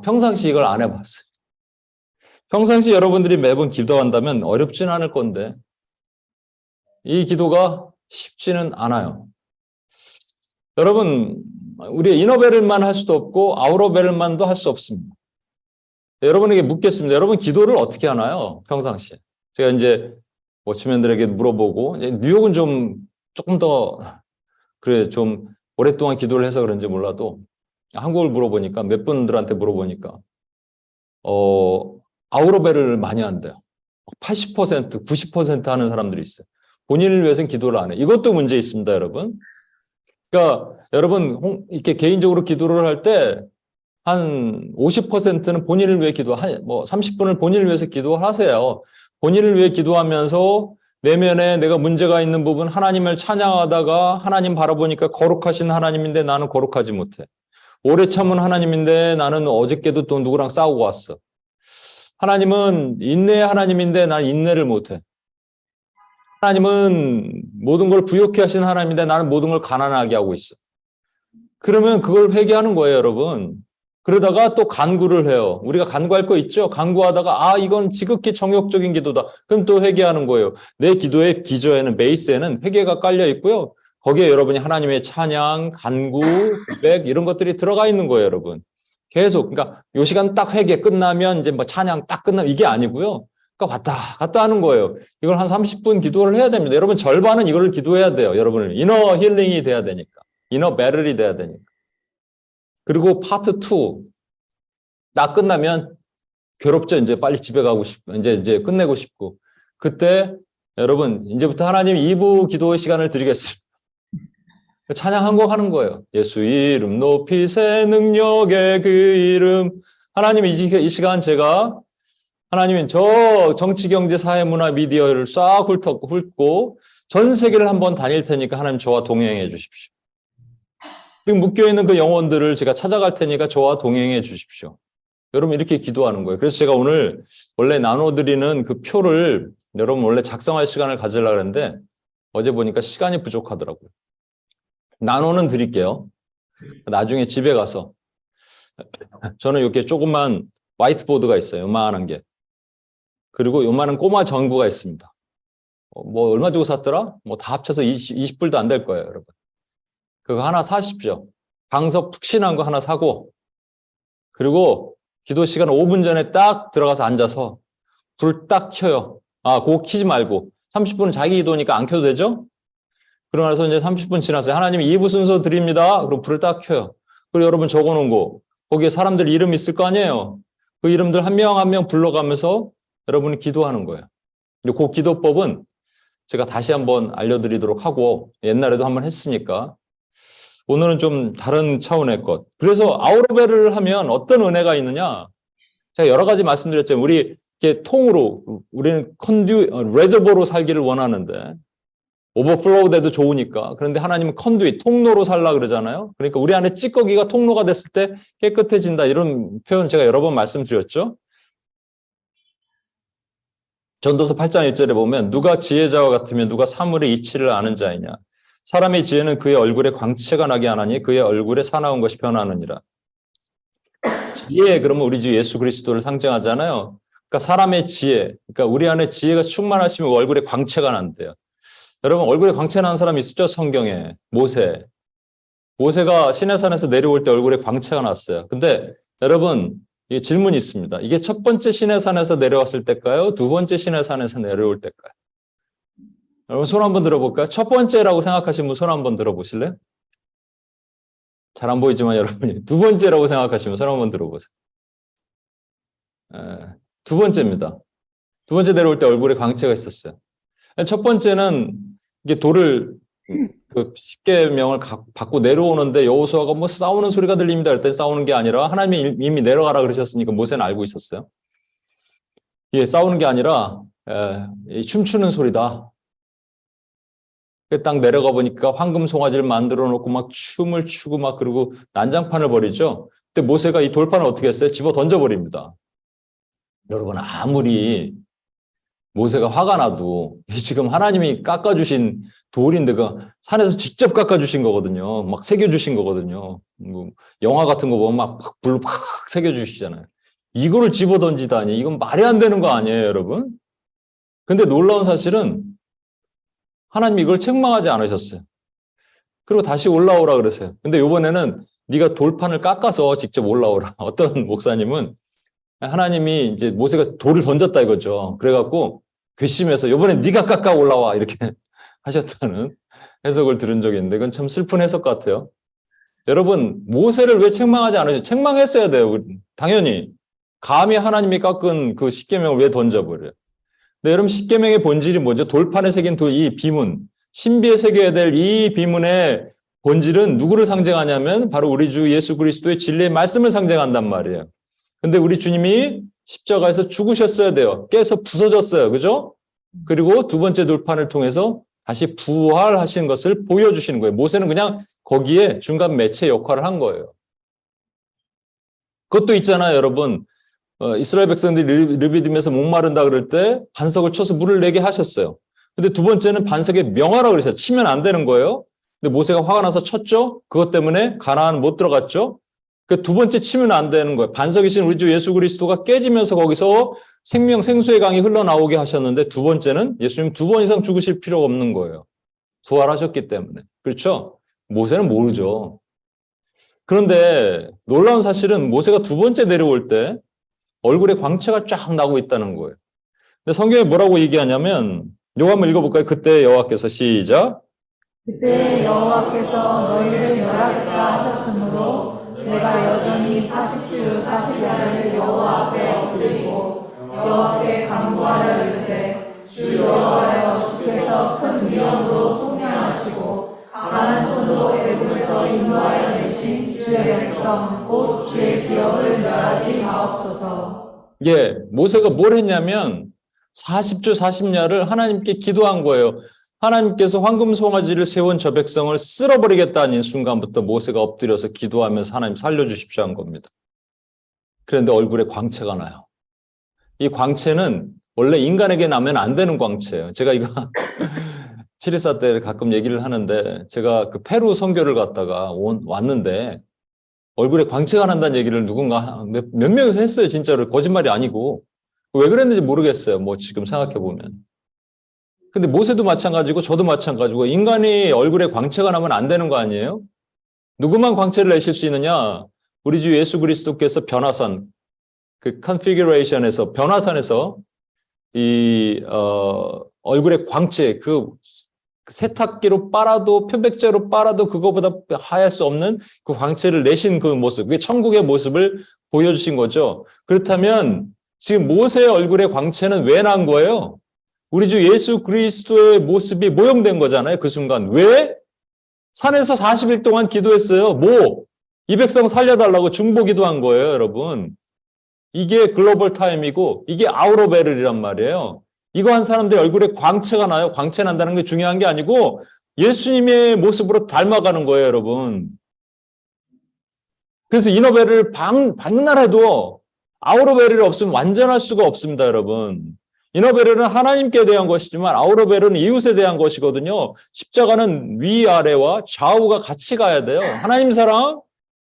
평상시 이걸 안 해봤어요. 평상시 여러분들이 매번 기도한다면 어렵진 않을 건데 이 기도가 쉽지는 않아요. 여러분, 우리 이너벨만 할 수도 없고 아우터벨만도 할 수 없습니다. 여러분에게 묻겠습니다. 여러분 기도를 어떻게 하나요? 평상시에. 제가 이제 워치맨들에게 물어보고 뉴욕은 좀 조금 더 그래 좀 오랫동안 기도를 해서 그런지 몰라도 한국을 물어보니까 몇 분들한테 물어보니까 아우터벨을 많이 한대요. 80%, 90% 하는 사람들이 있어요. 본인을 위해서는 기도를 안 해요. 이것도 문제 있습니다, 여러분. 그러니까 여러분 이렇게 개인적으로 기도를 할 때 한 50%는 본인을 위해 뭐 30분을 본인을 위해서 기도하세요. 본인을 위해 기도하면서 내면에 내가 문제가 있는 부분 하나님을 찬양하다가 하나님 바라보니까 거룩하신 하나님인데 나는 거룩하지 못해. 오래 참은 하나님인데 나는 어저께도 또 누구랑 싸우고 왔어. 하나님은 인내의 하나님인데 난 인내를 못해. 하나님은 모든 걸 부욕해 하신 하나님인데 나는 모든 걸 가난하게 하고 있어. 그러면 그걸 회개하는 거예요, 여러분. 그러다가 또 간구를 해요. 우리가 간구할 거 있죠? 간구하다가 이건 지극히 정욕적인 기도다. 그럼 또 회개하는 거예요. 내 기도의 기저에는 베이스에는 회개가 깔려 있고요. 거기에 여러분이 하나님의 찬양, 간구, 고백 이런 것들이 들어가 있는 거예요, 여러분. 계속 그러니까 요 시간 딱 회개 끝나면 이제 뭐 찬양 딱 끝나면 이게 아니고요. 그러니까 왔다 갔다 하는 거예요. 이걸 한 30분 기도를 해야 됩니다. 여러분 절반은 이거를 기도해야 돼요. 여러분을 이너 힐링이 돼야 되니까. 이너 배럴이 돼야 되니까. 그리고 파트 2. 딱 끝나면 괴롭죠. 이제 빨리 집에 가고 싶고, 이제 끝내고 싶고. 그때 여러분, 이제부터 하나님 2부 기도의 시간을 드리겠습니다. 찬양 한 곡 하는 거예요. 예수 이름 높이 새 능력의 그 이름. 하나님 이 시간 제가 하나님은 저 정치, 경제, 사회, 문화, 미디어를 싹 훑고 전 세계를 한번 다닐 테니까 하나님 저와 동행해 주십시오. 지금 묶여있는 그 영혼들을 제가 찾아갈 테니까 저와 동행해 주십시오. 여러분 이렇게 기도하는 거예요. 그래서 제가 오늘 원래 나눠드리는 그 표를 여러분 원래 작성할 시간을 가지려고 했는데 어제 보니까 시간이 부족하더라고요. 나눠는 드릴게요. 나중에 집에 가서 저는 이렇게 조그만 화이트보드가 있어요. 요만한 게. 그리고 요만한 꼬마 전구가 있습니다. 뭐 얼마 주고 샀더라? 뭐 다 합쳐서 20불도 안 될 거예요, 여러분. 그거 하나 사십시오. 강서 푹신한 거 하나 사고 그리고 기도 시간 5분 전에 딱 들어가서 앉아서 불 딱 켜요. 그거 켜지 말고 30분은 자기 기도니까 안 켜도 되죠? 그러고 나서 이제 30분 지났어요. 하나님 2부 순서 드립니다. 그럼 불을 딱 켜요. 그리고 여러분 적어놓은 거 거기에 사람들 이름 있을 거 아니에요. 그 이름들 한 명 한 명 불러가면서 여러분이 기도하는 거예요. 그 기도법은 제가 다시 한번 알려드리도록 하고 옛날에도 한번 했으니까 오늘은 좀 다른 차원의 것. 그래서 아우터벨을 하면 어떤 은혜가 있느냐? 제가 여러 가지 말씀드렸잖아요. 우리 이렇게 통으로 우리는 레저버로 살기를 원하는데 오버플로우 돼도 좋으니까. 그런데 하나님은 통로로 살라 그러잖아요. 그러니까 우리 안에 찌꺼기가 통로가 됐을 때 깨끗해진다. 이런 표현 제가 여러 번 말씀드렸죠. 전도서 8장 1절에 보면 누가 지혜자와 같으면 누가 사물의 이치를 아는 자이냐. 사람의 지혜는 그의 얼굴에 광채가 나게 하나니 그의 얼굴에 사나운 것이 변하느니라. 지혜 그러면 우리 주 예수 그리스도를 상징하잖아요. 그러니까 사람의 지혜, 그러니까 우리 안에 지혜가 충만하시면 얼굴에 광채가 난대요. 여러분 얼굴에 광채 나는 사람 있었죠? 성경에 모세가 시내산에서 내려올 때 얼굴에 광채가 났어요. 근데 여러분 이 질문이 있습니다. 이게 첫 번째 시내산에서 내려왔을 때일까요? 두 번째 시내산에서 내려올 때일까요? 여러분 손 한번 들어볼까요? 첫 번째라고 생각하시는 분 손 한번 들어보실래요? 잘 안 보이지만 여러분이 두 번째라고 생각하시면 손 한번 들어보세요. 두 번째입니다. 두 번째 내려올 때 얼굴에 광채가 있었어요. 첫 번째는 이게 돌을 그 십계명을 받고 내려오는데 여호수아가 뭐 싸우는 소리가 들립니다. 그랬더니 싸우는 게 아니라 하나님이 이미 내려가라 그러셨으니까 모세는 알고 있었어요. 예, 싸우는 게 아니라 춤추는 소리다. 딱 내려가 보니까 황금 송아지를 만들어 놓고 막 춤을 추고 막 그러고 난장판을 벌이죠. 근데 모세가 이 돌판을 어떻게 했어요? 집어 던져버립니다. 여러분, 아무리 모세가 화가 나도 지금 하나님이 깎아주신 돌인데 그 산에서 직접 깎아주신 거거든요. 막 새겨주신 거거든요. 뭐 영화 같은 거 보면 막 불로 팍 새겨주시잖아요. 이거를 집어 던지다니 이건 말이 안 되는 거 아니에요, 여러분? 근데 놀라운 사실은 하나님이 이걸 책망하지 않으셨어요. 그리고 다시 올라오라 그러세요. 근데 이번에는 네가 돌판을 깎아서 직접 올라오라. 어떤 목사님은 하나님이 이제 모세가 돌을 던졌다 이거죠. 그래갖고 괘씸해서 이번엔 네가 깎아 올라와 이렇게 하셨다는 해석을 들은 적이 있는데 그건 참 슬픈 해석 같아요. 여러분, 모세를 왜 책망하지 않으셨어요? 책망했어야 돼요. 당연히. 감히 하나님이 깎은 그 십계명을 왜 던져버려요? 근데 여러분, 십계명의 본질이 뭐죠? 돌판에 새긴 이 비문, 신비에 새겨야 될 이 비문의 본질은 누구를 상징하냐면 바로 우리 주 예수 그리스도의 진리의 말씀을 상징한단 말이에요. 근데 우리 주님이 십자가에서 죽으셨어야 돼요. 깨서 부서졌어요. 그죠? 그리고 두 번째 돌판을 통해서 다시 부활하신 것을 보여주시는 거예요. 모세는 그냥 거기에 중간 매체 역할을 한 거예요. 그것도 있잖아요, 여러분. 이스라엘 백성들이 르비딤에서 목마른다 그럴 때 반석을 쳐서 물을 내게 하셨어요. 근데 두 번째는 반석에 명하라 그러셨어요. 치면 안 되는 거예요. 근데 모세가 화가 나서 쳤죠. 그것 때문에 가나안 못 들어갔죠. 그 두 번째 치면 안 되는 거예요. 반석이신 우리 주 예수 그리스도가 깨지면서 거기서 생명 생수의 강이 흘러나오게 하셨는데 두 번째는 예수님 2번 이상 죽으실 필요가 없는 거예요. 부활하셨기 때문에. 그렇죠? 모세는 모르죠. 그런데 놀라운 사실은 모세가 두 번째 내려올 때 얼굴에 광채가 쫙 나고 있다는 거예요. 근데 성경에 뭐라고 얘기하냐면 요거 한번 읽어볼까요? 그때 여호와께서 시작. 그때 여호와께서 너희를 멸하겠다 하셨으므로 내가 여전히 40주 40야를 여호와 앞에 엎드리고 여호와께 간구하여 이르되 주 여호와여 주께서 큰 위엄으로 속량하시고 강한 손으로 애굽에서 인도하여 내신 주의 백성 곧 주의 기업을 멸하지 마옵소서. 예, 모세가 뭘 했냐면 40주 40야를 하나님께 기도한 거예요. 하나님께서 황금 송아지를 세운 저 백성을 쓸어버리겠다는 순간부터 모세가 엎드려서 기도하면서 하나님 살려주십시오 한 겁니다. 그런데 얼굴에 광채가 나요. 이 광채는 원래 인간에게 나면 안 되는 광채예요. 제가 이거 714 때 가끔 얘기를 하는데 제가 그 페루 선교를 갔다가 왔는데 얼굴에 광채가 난다는 얘기를 누군가 몇 명이서 했어요. 진짜로 거짓말이 아니고. 왜 그랬는지 모르겠어요. 뭐 지금 생각해 보면. 근데 모세도 마찬가지고 저도 마찬가지고 인간이 얼굴에 광채가 나면 안 되는 거 아니에요? 누구만 광채를 내실 수 있느냐? 우리 주 예수 그리스도께서 변화산 그 컨피규레이션에서 변화산에서 이 얼굴에 광채 그 세탁기로 빨아도 표백제로 빨아도 그거보다 하얄 수 없는 그 광채를 내신 그 모습, 그게 천국의 모습을 보여주신 거죠. 그렇다면 지금 모세의 얼굴의 광채는 왜 난 거예요? 우리 주 예수 그리스도의 모습이 모형된 거잖아요. 그 순간. 왜? 산에서 40일 동안 기도했어요. 뭐? 이 백성 살려달라고 중보 기도한 거예요, 여러분. 이게 글로벌 타임이고 이게 아우로베를이란 말이에요. 이거 한 사람들의 얼굴에 광채가 나요. 광채 난다는 게 중요한 게 아니고 예수님의 모습으로 닮아가는 거예요, 여러분. 그래서 이너벨을 박날해도 아우로베를이 없으면 완전할 수가 없습니다, 여러분. 이너벨은 하나님께 대한 것이지만 아우로벨은 이웃에 대한 것이거든요. 십자가는 위아래와 좌우가 같이 가야 돼요. 하나님 사랑,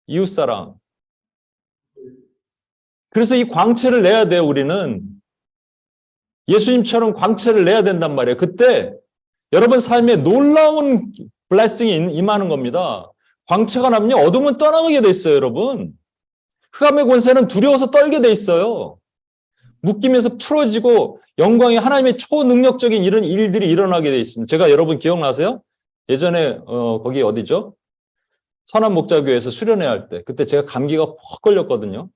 이웃 사랑. 그래서 이 광채를 내야 돼요, 우리는. 예수님처럼 광채를 내야 된단 말이에요. 그때 여러분 삶에 놀라운 블레싱이 임하는 겁니다. 광채가 나면요, 어둠은 떠나게 돼 있어요, 여러분. 흑암의 권세는 두려워서 떨게 돼 있어요. 묶이면서 풀어지고 영광이 하나님의 초능력적인 이런 일들이 일어나게 돼 있습니다. 제가 여러분 기억나세요? 예전에 거기 어디죠? 선한 목자교회에서 수련회 할 때 그때 제가 감기가 퍽 걸렸거든요.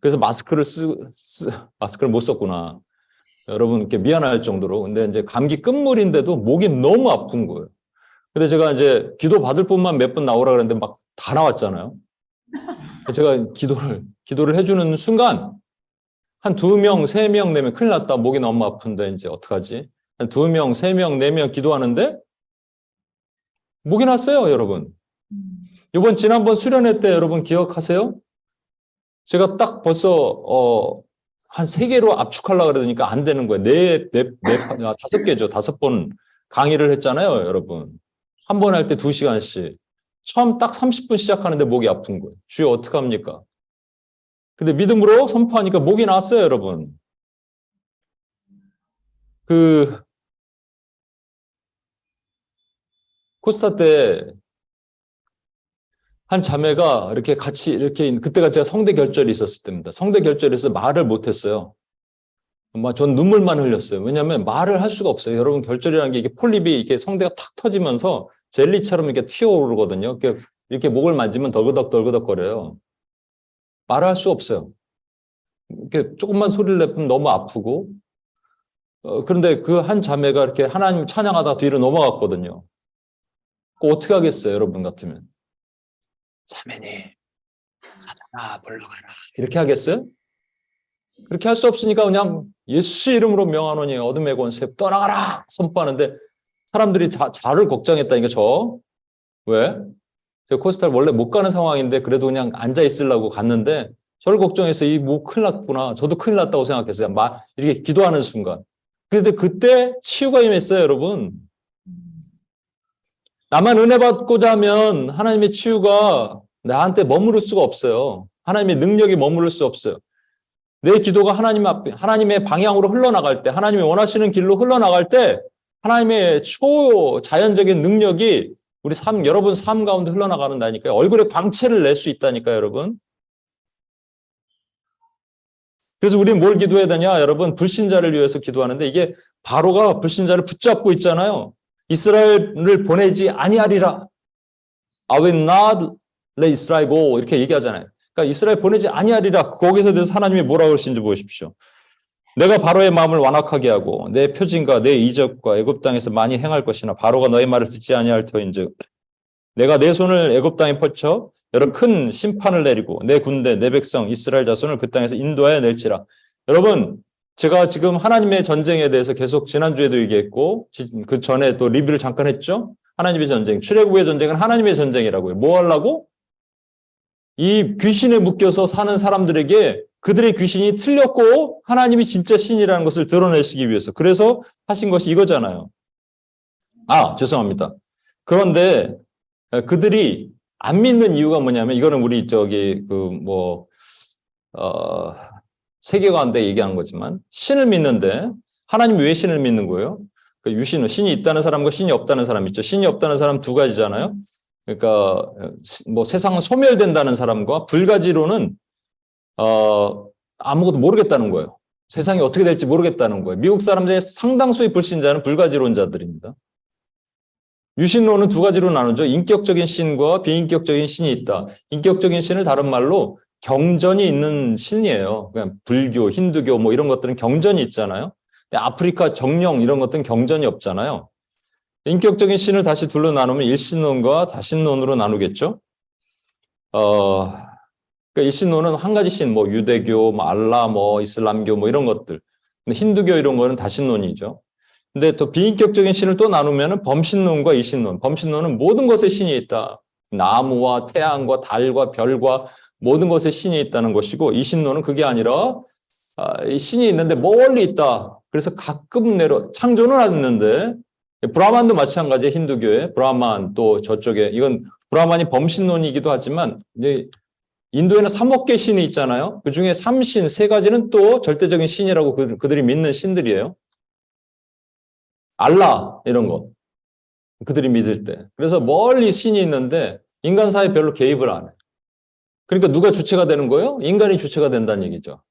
그래서 마스크를 마스크를 못 썼구나. 여러분 이렇게 미안할 정도로. 근데 이제 감기 끝물인데도 목이 너무 아픈 거예요. 근데 제가 이제 기도 받을 분만 몇 분 나오라 그랬는데 막 다 나왔잖아요. 제가 기도를 해주는 순간 한 2명, 3명 되면 큰일 났다. 목이 너무 아픈데 이제 어떡하지? 한 2명, 3명, 4명 기도하는데 목이 났어요, 여러분. 지난번 수련회 때 여러분 기억하세요? 제가 딱 벌써 한 3개로 압축하려고 그러니까 안 되는 거예요. 5개죠. 5번 강의를 했잖아요, 여러분. 한 번 할 때 2시간씩. 처음 딱 30분 시작하는데 목이 아픈 거예요. 주여 어떡합니까? 근데 믿음으로 선포하니까 목이 나왔어요, 여러분. 코스타 때 한 자매가 이렇게 같이 그때가 제가 성대 결절이 있었을 때입니다. 성대 결절에서 말을 못했어요. 전 눈물만 흘렸어요. 왜냐하면 말을 할 수가 없어요. 여러분 결절이라는 게 이게 폴립이 이렇게 성대가 탁 터지면서 젤리처럼 이렇게 튀어오르거든요. 이렇게 목을 만지면 덜그덕 거려요. 말을 할 수 없어요. 이렇게 조금만 소리를 내면 너무 아프고. 그런데 그 한 자매가 이렇게 하나님 찬양하다 뒤로 넘어갔거든요. 어떻게 하겠어요, 여러분 같으면? 자매님, 사자나 불러가라. 이렇게 하겠어요? 그렇게 할 수 없으니까 그냥 예수 이름으로 명하노니 어둠의 권세 떠나가라 선포하는데 사람들이 저를 걱정했다니까 왜? 제가 코스타를 원래 못 가는 상황인데 그래도 그냥 앉아 있으려고 갔는데 저를 걱정해서 큰일 났구나. 저도 큰일 났다고 생각했어요. 이렇게 기도하는 순간. 그런데 그때 치유가 임했어요, 여러분. 나만 은혜 받고자 하면 하나님의 치유가 나한테 머무를 수가 없어요. 하나님의 능력이 머무를 수 없어요. 내 기도가 하나님의 방향으로 흘러나갈 때, 하나님이 원하시는 길로 흘러나갈 때, 하나님의 초자연적인 능력이 여러분 삶 가운데 흘러나가는다니까요. 얼굴에 광채를 낼 수 있다니까요, 여러분. 그래서 우리는 뭘 기도해야 되냐, 여러분? 불신자를 위해서 기도하는데 이게 바로가 불신자를 붙잡고 있잖아요. 이스라엘을 보내지 아니하리라. I will not let Israel go. 이렇게 얘기하잖아요. 그러니까 이스라엘 보내지 아니하리라. 거기서 대해서 하나님이 뭐라고 그러시는지 보십시오. 내가 바로의 마음을 완악하게 하고 내 표징과 내 이적과 애굽 땅에서 많이 행할 것이나 바로가 너의 말을 듣지 아니할 터인즉 내가 내 손을 애굽 땅에 펼쳐 여러 큰 심판을 내리고 내 군대 내 백성 이스라엘 자손을 그 땅에서 인도하여 낼지라. 여러분 제가 지금 하나님의 전쟁에 대해서 계속 지난주에도 얘기했고 그 전에 또 리뷰를 잠깐 했죠. 하나님의 전쟁, 출애굽의 전쟁은 하나님의 전쟁이라고요. 뭐 하려고? 이 귀신에 묶여서 사는 사람들에게 그들의 귀신이 틀렸고 하나님이 진짜 신이라는 것을 드러내시기 위해서. 그래서 하신 것이 이거잖아요. 죄송합니다. 그런데 그들이 안 믿는 이유가 뭐냐면 이거는 우리 세계관대 얘기하는 거지만 신을 믿는데 하나님 왜 신을 믿는 거예요? 유신은 신이 있다는 사람과 신이 없다는 사람 있죠. 신이 없다는 사람 두 가지잖아요. 그러니까 세상은 소멸된다는 사람과 불가지로는 아무것도 모르겠다는 거예요. 세상이 어떻게 될지 모르겠다는 거예요. 미국 사람들의 상당수의 불신자는 불가지론자들입니다. 유신론은 두 가지로 나누죠. 인격적인 신과 비인격적인 신이 있다. 인격적인 신을 다른 말로 경전이 있는 신이에요. 그냥 불교, 힌두교 이런 것들은 경전이 있잖아요. 근데 아프리카 정령 이런 것들은 경전이 없잖아요. 인격적인 신을 다시 둘로 나누면 일신론과 다신론으로 나누겠죠. 그러니까 일신론은 한 가지 신, 유대교, 알라, 이슬람교 이런 것들. 근데 힌두교 이런 거는 다신론이죠. 근데 또 비인격적인 신을 또 나누면 범신론과 이신론. 범신론은 모든 것에 신이 있다. 나무와 태양과 달과 별과 모든 것에 신이 있다는 것이고 이신론은 그게 아니라 신이 있는데 멀리 있다. 그래서 가끔 창조는 않는데 브라만도 마찬가지예요. 힌두교에 브라만 또 저쪽에 이건 브라만이 범신론이기도 하지만 이제 인도에는 3억 개 신이 있잖아요. 그중에 3신 3가지는 또 절대적인 신이라고 그들이 믿는 신들이에요. 알라 이런 거 그들이 믿을 때. 그래서 멀리 신이 있는데 인간 사회에 별로 개입을 안 해요. 그러니까 누가 주체가 되는 거예요? 인간이 주체가 된다는 얘기죠.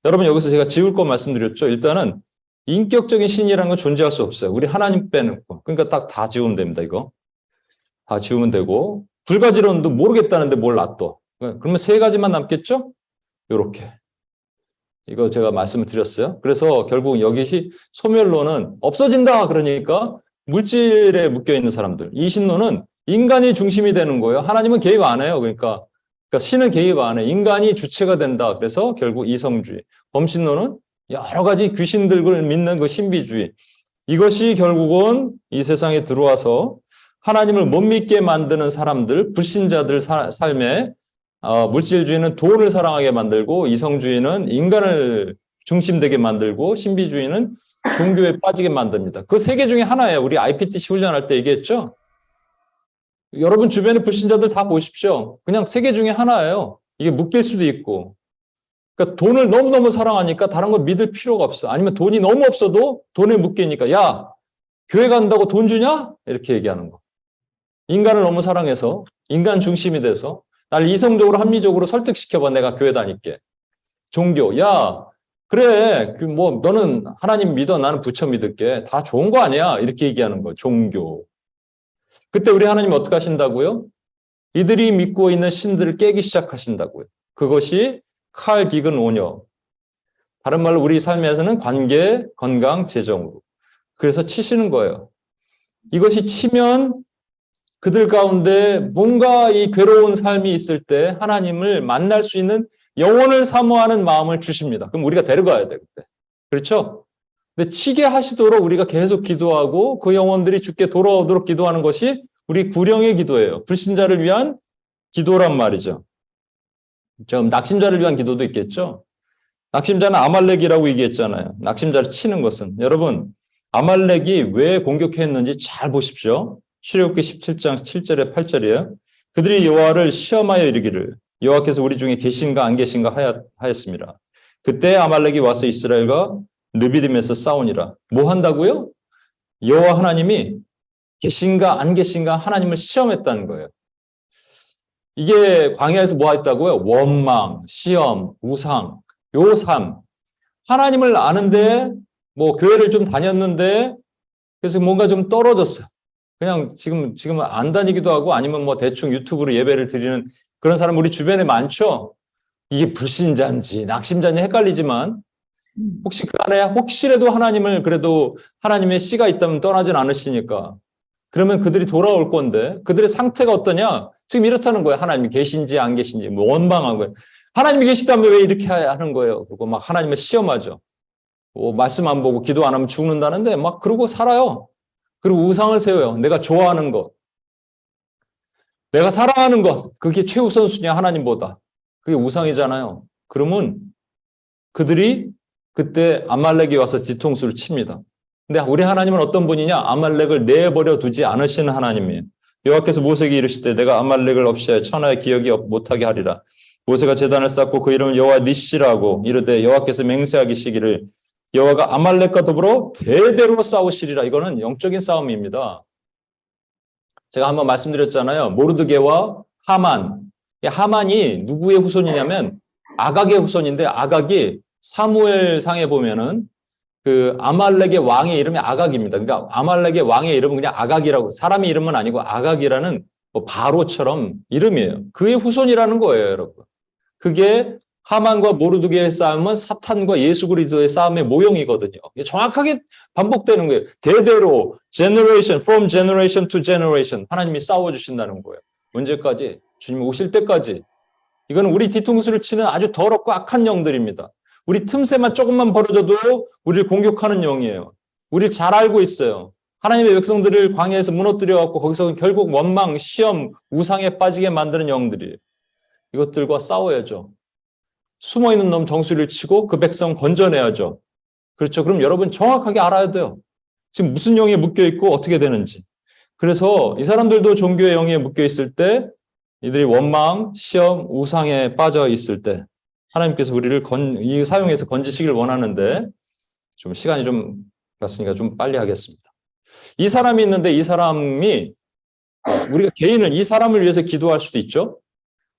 여러분 여기서 제가 지울 거 말씀드렸죠. 일단은 인격적인 신이라는 건 존재할 수 없어요. 우리 하나님 빼놓고. 그러니까 딱 다 지우면 됩니다. 이거. 다 지우면 되고 불가지론도 모르겠다는데 뭘 놔둬. 그러면 3가지만 남겠죠? 요렇게. 이거 제가 말씀을 드렸어요. 그래서 결국 여기 소멸론은 없어진다 그러니까 물질에 묶여 있는 사람들. 이 신론은 인간이 중심이 되는 거예요. 하나님은 개입 안 해요. 그러니까 신은 개입 안 해. 인간이 주체가 된다. 그래서 결국 이성주의. 범신론은 여러 가지 귀신들을 믿는 그 신비주의. 이것이 결국은 이 세상에 들어와서 하나님을 못 믿게 만드는 사람들, 불신자들 삶에 물질주의는 돈을 사랑하게 만들고 이성주의는 인간을 중심되게 만들고 신비주의는 종교에 빠지게 만듭니다. 그 세 개 중에 하나예요. 우리 IPTC 훈련할 때 얘기했죠. 여러분 주변의 불신자들 다 보십시오. 그냥 세 개 중에 하나예요. 이게 묶일 수도 있고. 그러니까 돈을 너무너무 사랑하니까 다른 걸 믿을 필요가 없어. 아니면 돈이 너무 없어도 돈에 묶이니까 야, 교회 간다고 돈 주냐? 이렇게 얘기하는 거. 인간을 너무 사랑해서 인간 중심이 돼서 날 이성적으로 합리적으로 설득시켜봐. 내가 교회 다닐게. 종교. 야, 그래. 뭐 너는 하나님 믿어. 나는 부처 믿을게. 다 좋은 거 아니야? 이렇게 얘기하는 거. 종교. 그때 우리 하나님 어떻게 하신다고요? 이들이 믿고 있는 신들을 깨기 시작하신다고요. 그것이 칼 기근 오녀. 다른 말로 우리 삶에서는 관계, 건강, 재정으로. 그래서 치시는 거예요. 이것이 치면 그들 가운데 뭔가 이 괴로운 삶이 있을 때 하나님을 만날 수 있는 영혼을 사모하는 마음을 주십니다. 그럼 우리가 데려가야 돼, 그때. 그렇죠? 근데 치게 하시도록 우리가 계속 기도하고 그 영혼들이 주께 돌아오도록 기도하는 것이 우리 구령의 기도예요. 불신자를 위한 기도란 말이죠. 좀 낙심자를 위한 기도도 있겠죠. 낙심자는 아말렉이라고 얘기했잖아요. 낙심자를 치는 것은. 여러분, 아말렉이 왜 공격했는지 잘 보십시오. 출애굽기 17장 7절에 8절이에요. 그들이 여호와를 시험하여 이르기를 여호와께서 우리 중에 계신가 안 계신가 하였습니다. 그때 아말렉이 와서 이스라엘과 르비딤에서 싸우니라. 뭐 한다고요? 여호와 하나님이 계신가 안 계신가 하나님을 시험했다는 거예요. 이게 광야에서 뭐 했다고요? 원망, 시험, 우상, 요 삶. 하나님을 아는데 뭐 교회를 좀 다녔는데 그래서 뭔가 좀 떨어졌어. 그냥 지금 안 다니기도 하고 아니면 뭐 대충 유튜브로 예배를 드리는 그런 사람 우리 주변에 많죠. 이게 불신자인지 낙심자인지 헷갈리지만 혹시 그 안에 혹시라도 하나님을 그래도 하나님의 씨가 있다면 떠나진 않으시니까 그러면 그들이 돌아올 건데 그들의 상태가 어떠냐? 지금 이렇다는 거예요. 하나님이 계신지 안 계신지 뭐 원망한 거예요. 하나님이 계시다면 왜 이렇게 하는 거예요? 그리고 막 하나님을 시험하죠. 뭐 말씀 안 보고 기도 안 하면 죽는다는데 막 그러고 살아요. 그리고 우상을 세워요. 내가 좋아하는 것, 내가 사랑하는 것, 그게 최우선순위야 하나님보다. 그게 우상이잖아요. 그러면 그들이 그때 아말렉이 와서 뒤통수를 칩니다. 근데 우리 하나님은 어떤 분이냐? 아말렉을 내버려 두지 않으시는 하나님이에요. 여호와께서 모세에게 이르시되 내가 아말렉을 없애어 천하의 기억이 못하게 하리라. 모세가 제단을 쌓고 그 이름을 여호와 니시라고 이르되 여호와께서 맹세하시기를 여호와가 아말렉과 더불어 대대로 싸우시리라. 이거는 영적인 싸움입니다. 제가 한번 말씀드렸잖아요. 모르드게와 하만. 하만이 누구의 후손이냐면 아각의 후손인데 아각이 사무엘상에 보면은 그 아말렉의 왕의 이름이 아각입니다. 그러니까 아말렉의 왕의 이름은 그냥 아각이라고 사람의 이름은 아니고 아각이라는 뭐 바로처럼 이름이에요. 그의 후손이라는 거예요, 여러분. 그게 하만과 모르드게의 싸움은 사탄과 예수 그리스도의 싸움의 모형이거든요. 이게 정확하게 반복되는 거예요. 대대로 generation from generation to generation 하나님이 싸워주신다는 거예요. 언제까지? 주님 오실 때까지. 이건 우리 뒤통수를 치는 아주 더럽고 악한 영들입니다. 우리 틈새만 조금만 벌어져도 우리를 공격하는 영이에요. 우리를 잘 알고 있어요. 하나님의 백성들을 광야에서 무너뜨려갖고 거기서 결국 원망, 시험, 우상에 빠지게 만드는 영들이에요. 이것들과 싸워야죠. 숨어있는 놈 정수리를 치고 그 백성 건져내야죠. 그렇죠. 그럼 여러분 정확하게 알아야 돼요. 지금 무슨 영에 묶여있고 어떻게 되는지. 그래서 이 사람들도 종교의 영에 묶여있을 때 이들이 원망, 시험, 우상에 빠져 있을 때 하나님께서 우리를 이 사용해서 건지시길 원하는데 좀 시간이 좀 갔으니까 좀 빨리 하겠습니다. 이 사람이 있는데 이 사람이 우리가 개인을 이 사람을 위해서 기도할 수도 있죠.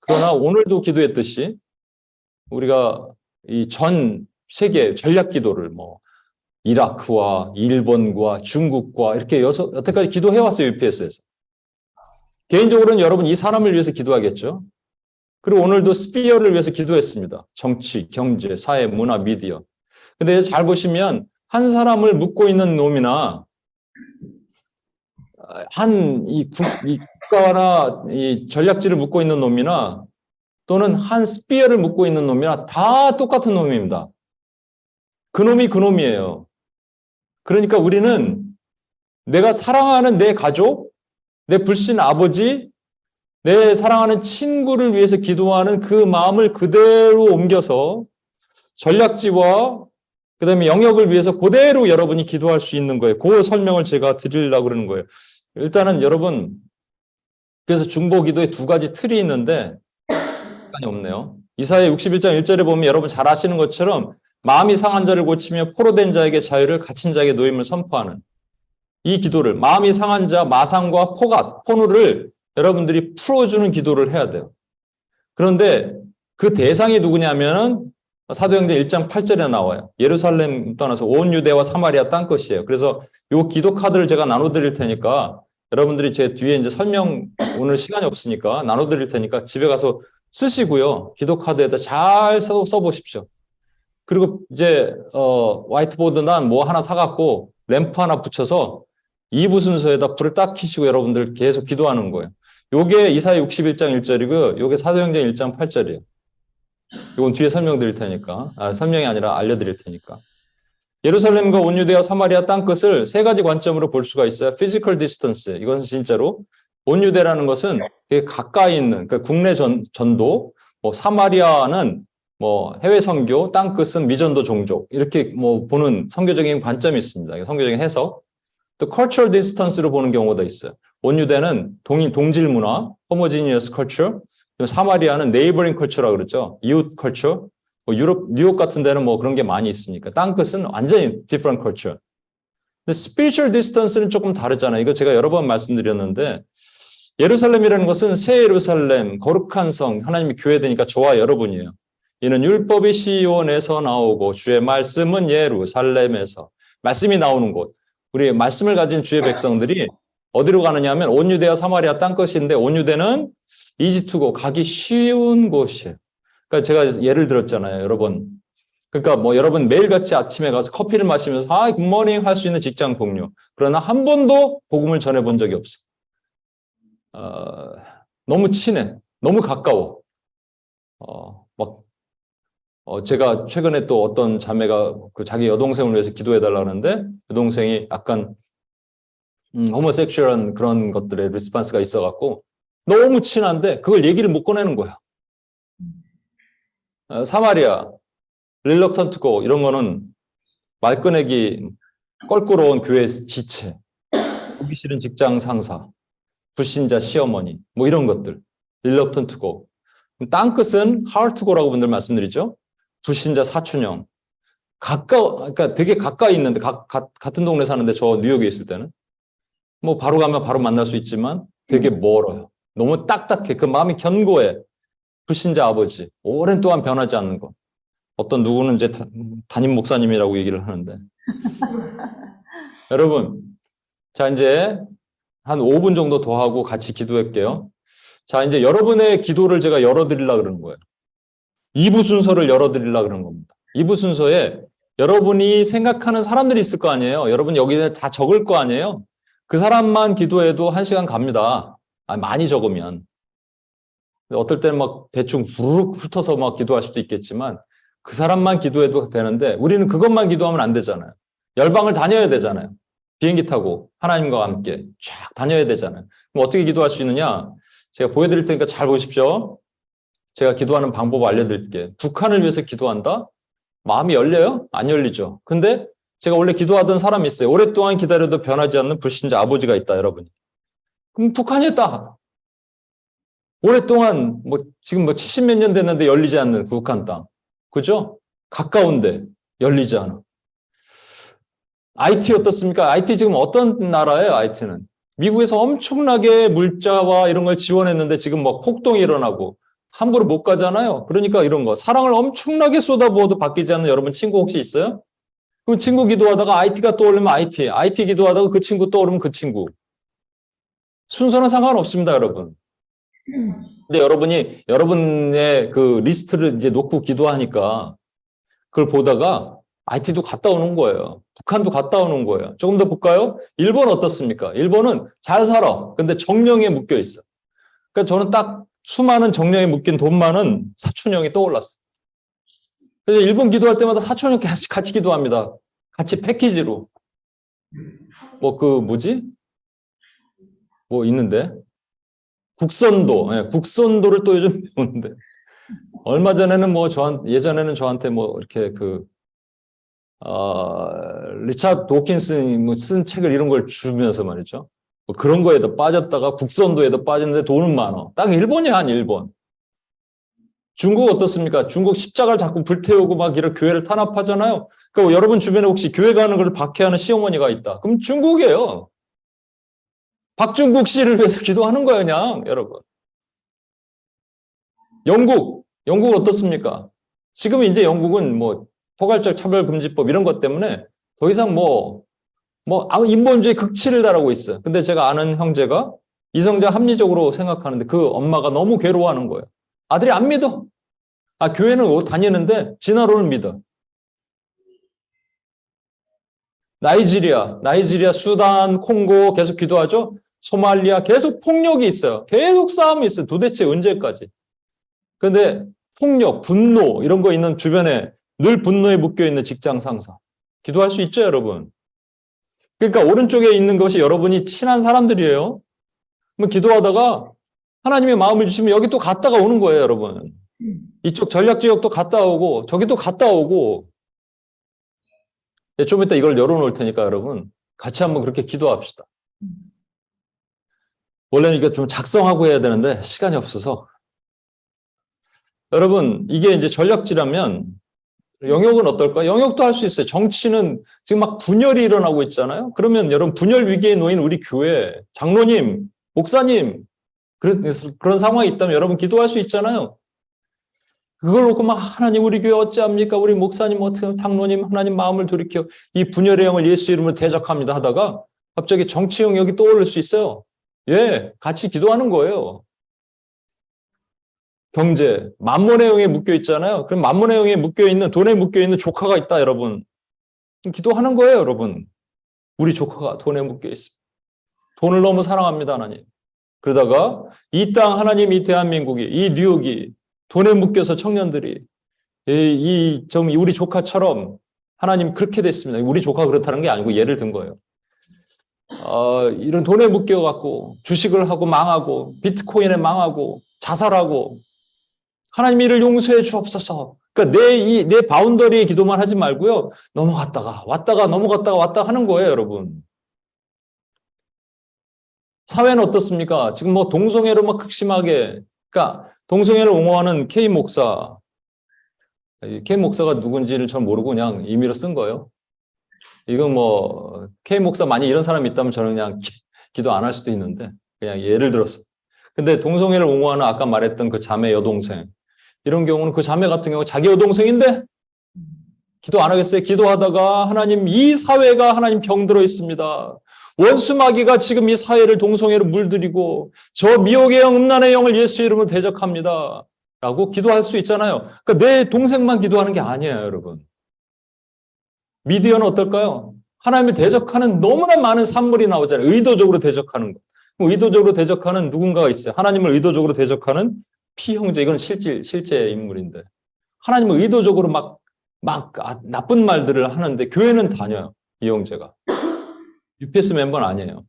그러나 오늘도 기도했듯이 우리가 이 전 세계 전략 기도를 뭐 이라크와 일본과 중국과 이렇게 여태까지 기도해왔어요. UPS에서. 개인적으로는 여러분 이 사람을 위해서 기도하겠죠. 그리고 오늘도 스피어를 위해서 기도했습니다. 정치, 경제, 사회, 문화, 미디어. 근데 잘 보시면 한 사람을 묶고 있는 놈이나 이 국가나 이 전략지를 묻고 있는 놈이나 또는 한 스피어를 묻고 있는 놈이나 다 똑같은 놈입니다. 그놈이 그놈이에요. 그러니까 우리는 내가 사랑하는 내 가족, 내 불신 아버지, 내 사랑하는 친구를 위해서 기도하는 그 마음을 그대로 옮겨서 전략지와 그다음에 영역을 위해서 그대로 여러분이 기도할 수 있는 거예요. 그 설명을 제가 드리려고 그러는 거예요. 일단은 여러분, 그래서 중보기도에 두 가지 틀이 있는데 시간이 없네요. 이사야 61장 1절에 보면 여러분 잘 아시는 것처럼 마음이 상한 자를 고치며 포로된 자에게 자유를, 갇힌 자에게 노임을 선포하는 이 기도를, 마음이 상한 자, 마상과 포로를 여러분들이 풀어주는 기도를 해야 돼요. 그런데 그 대상이 누구냐면은 사도행전 1장 8절에 나와요. 예루살렘 떠나서 온 유대와 사마리아 땅끝이에요. 그래서 요 기도 카드를 제가 나눠드릴 테니까 여러분들이 제 뒤에 이제 설명, 오늘 시간이 없으니까 나눠드릴 테니까 집에 가서 쓰시고요. 기도 카드에다 잘 써보십시오. 그리고 이제 화이트보드나 뭐 하나 사갖고 램프 하나 붙여서 2부 순서에다 불을 딱 켜시고 여러분들 계속 기도하는 거예요. 요게 이사야 61장 1절이고요. 요게 사도행전 1장 8절이에요. 이건 뒤에 설명드릴 테니까, 설명이 아니라 알려드릴 테니까. 예루살렘과 온 유대와 사마리아 땅끝을 세 가지 관점으로 볼 수가 있어요. physical distance. 이건 진짜로 온 유대라는 것은 되게 가까이 있는, 그러니까 국내 전도, 뭐 사마리아는 뭐 해외 선교, 땅끝은 미전도 종족 이렇게 뭐 보는 선교적인 관점이 있습니다. 선교적인 해석. 또 cultural distance로 보는 경우도 있어요. 온 유대는 동질 문화, homogeneous culture. 사마리아는 neighboring culture라고 그러죠. 이웃 culture. 뭐 유럽, 뉴욕 같은 데는 뭐 그런 게 많이 있으니까. 땅끝은 완전히 different culture. 근데 spiritual distance는 조금 다르잖아요. 이거 제가 여러 번 말씀드렸는데, 예루살렘이라는 것은 새 예루살렘, 거룩한 성, 하나님의 교회되니까 저와 여러분이에요. 이는 율법이 시온에서 나오고 주의 말씀은 예루살렘에서. 말씀이 나오는 곳. 우리 말씀을 가진 주의 백성들이 어디로 가느냐 하면 온 유대와 사마리아 땅끝인데, 온 유대는 이지투고 가기 쉬운 곳이에요. 그러니까 제가 예를 들었잖아요, 여러분. 그러니까 뭐 여러분 매일같이 아침에 가서 커피를 마시면서 굿모닝 할 수 있는 직장 동료. 그러나 한 번도 복음을 전해본 적이 없어요. 너무 친해. 너무 가까워. 제가 최근에 또 어떤 자매가 그 자기 여동생을 위해서 기도해달라고 하는데, 여동생이 약간 호모섹슈얼한 그런 것들의 리스판스가 있어갖고 너무 친한데 그걸 얘기를 못 꺼내는 거야. 사마리아, 릴럭턴트 고 이런 거는 말 꺼내기 껄끄러운 교회 지체, 보기 싫은 직장 상사, 불신자 시어머니 뭐 이런 것들. 릴럭턴트 고. 땅끝은 하얼트 고라고 분들 말씀드리죠. 불신자 사촌형. 그러니까 되게 가까이 있는데 같은 동네 사는데 저 뉴욕에 있을 때는 뭐 바로 가면 바로 만날 수 있지만 되게 멀어요. 너무 딱딱해. 그 마음이 견고해. 불신자 아버지. 오랜 동안 변하지 않는 것. 어떤 누구는 이제 담임 목사님이라고 얘기를 하는데. 여러분, 자, 이제 한 5분 정도 더 하고 같이 기도할게요. 자, 이제 여러분의 기도를 제가 열어드리려고 그러는 거예요. 2부 순서를 열어드리려고 그러는 겁니다. 2부 순서에 여러분이 생각하는 사람들이 있을 거 아니에요. 여러분 여기에 다 적을 거 아니에요. 그 사람만 기도해도 1시간 갑니다. 많이 적으면. 어떨 때는 막 대충 부르륵 훑어서 막 기도할 수도 있겠지만 그 사람만 기도해도 되는데 우리는 그것만 기도하면 안 되잖아요. 열방을 다녀야 되잖아요. 비행기 타고 하나님과 함께 쫙 다녀야 되잖아요. 그럼 어떻게 기도할 수 있느냐? 제가 보여드릴 테니까 잘 보십시오. 제가 기도하는 방법 알려드릴게요. 북한을 위해서 기도한다? 마음이 열려요? 안 열리죠. 근데 제가 원래 기도하던 사람이 있어요. 오랫동안 기다려도 변하지 않는 불신자 아버지가 있다, 여러분. 그럼 북한이 딱 오랫동안 지금 70몇 년 됐는데 열리지 않는 북한 땅. 그죠? 가까운데 열리지 않아. IT 어떻습니까? IT 지금 어떤 나라예요, IT는? 미국에서 엄청나게 물자와 이런 걸 지원했는데 지금 폭동이 일어나고 함부로 못 가잖아요. 그러니까 이런 거. 사랑을 엄청나게 쏟아부어도 바뀌지 않는 여러분 친구 혹시 있어요? 그럼 친구 기도하다가 IT가 떠오르면 IT 기도하다가 그 친구 떠오르면 그 친구. 순서는 상관없습니다, 여러분. 근데 여러분이 여러분의 그 리스트를 이제 놓고 기도하니까 그걸 보다가 IT도 갔다 오는 거예요. 북한도 갔다 오는 거예요. 조금 더 볼까요? 일본 어떻습니까? 일본은 잘 살아. 근데 정령에 묶여 있어. 그러니까 저는 딱 수많은 정령에 묶인 돈 많은 사촌형이 떠올랐어. 그래서 일본 기도할 때마다 사촌형 같이 기도합니다. 같이 패키지로. 뭐 있는데? 국선도. 예, 국선도를 또 요즘 배우는데. 얼마 전에는 예전에는 저한테 이렇게 리차드 도킨슨이 쓴 책을 이런 걸 주면서 말이죠. 뭐 그런 거에도 빠졌다가 국선도에도 빠졌는데 돈은 많아. 딱 일본이야, 한 일본. 중국 어떻습니까? 중국 십자가를 자꾸 불태우고 막 이런 교회를 탄압하잖아요. 그러니까 여러분 주변에 혹시 교회 가는 걸 박해하는 시어머니가 있다. 그럼 중국이에요. 박중국 씨를 위해서 기도하는 거예요, 그냥, 여러분. 영국 어떻습니까? 지금 이제 영국은 포괄적 차별금지법 이런 것 때문에 더 이상 인본주의 극치를 달하고 있어요. 근데 제가 아는 형제가 이성자 합리적으로 생각하는데 그 엄마가 너무 괴로워하는 거예요. 아들이 안 믿어. 교회는 다니는데 진화론을 믿어. 나이지리아, 수단, 콩고 계속 기도하죠. 소말리아 계속 폭력이 있어요. 계속 싸움이 있어요. 도대체 언제까지? 그런데 폭력, 분노 이런 거 있는 주변에 늘 분노에 묶여있는 직장 상사. 기도할 수 있죠, 여러분? 그러니까 오른쪽에 있는 것이 여러분이 친한 사람들이에요. 그럼 기도하다가 하나님의 마음을 주시면 여기 또 갔다가 오는 거예요, 여러분. 이쪽 전략지역도 갔다 오고 저기 또 갔다 오고. 좀 이따 이걸 열어놓을 테니까 여러분 같이 한번 그렇게 기도합시다. 원래는 이거 좀 작성하고 해야 되는데 시간이 없어서. 여러분 이게 이제 전략지라면 영역은 어떨까? 영역도 할 수 있어요. 정치는 지금 막 분열이 일어나고 있잖아요. 그러면 여러분 분열 위기에 놓인 우리 교회 장로님, 목사님 그런 상황이 있다면 여러분 기도할 수 있잖아요. 그걸 놓고 막 하나님 우리 교회 어찌합니까? 우리 목사님 어떻게 장로님 하나님 마음을 돌이켜 이 분열의 영을 예수 이름으로 대적합니다 하다가 갑자기 정치 영역이 떠오를 수 있어요. 예, 같이 기도하는 거예요. 경제, 만몬의 영에 묶여 있잖아요. 그럼 만몬의 영에 묶여 있는 돈에 묶여 있는 조카가 있다, 여러분. 기도하는 거예요, 여러분. 우리 조카가 돈에 묶여 있습니다. 돈을 너무 사랑합니다, 하나님. 그러다가 이 땅 하나님 이 대한민국이 이 뉴욕이 돈에 묶여서 청년들이 우리 조카처럼 하나님 그렇게 됐습니다. 우리 조카가 그렇다는 게 아니고 예를 든 거예요. 이런 돈에 묶여갖고 주식을 하고 망하고 비트코인에 망하고 자살하고 하나님 이를 용서해 주옵소서. 그러니까 내 바운더리의 기도만 하지 말고요. 넘어갔다가 왔다가 하는 거예요, 여러분. 사회는 어떻습니까? 지금 동성애로 막 극심하게, 그러니까 동성애를 옹호하는 K 목사가 누군지를 전 모르고 그냥 임의로 쓴 거예요. 이건 K 목사 만약 이런 사람이 있다면 저는 그냥 기도 안 할 수도 있는데, 그냥 예를 들어서. 근데 동성애를 옹호하는 아까 말했던 그 자매 여동생, 이런 경우는 그 자매 같은 경우 자기 여동생인데 기도 안 하겠어요? 기도하다가 하나님 이 사회가 하나님 병들어 있습니다. 원수마귀가 지금 이 사회를 동성애로 물들이고 저 미혹의 영, 음란의 영을 예수 이름으로 대적합니다. 라고 기도할 수 있잖아요. 그러니까 내 동생만 기도하는 게 아니에요, 여러분. 미디어는 어떨까요? 하나님을 대적하는 너무나 많은 산물이 나오잖아요. 의도적으로 대적하는 거. 의도적으로 대적하는 누군가가 있어요. 하나님을 의도적으로 대적하는 피형제, 이건 실제 인물인데. 하나님을 의도적으로 막 나쁜 말들을 하는데 교회는 다녀요. 이 형제가. UPS 멤버는 아니에요.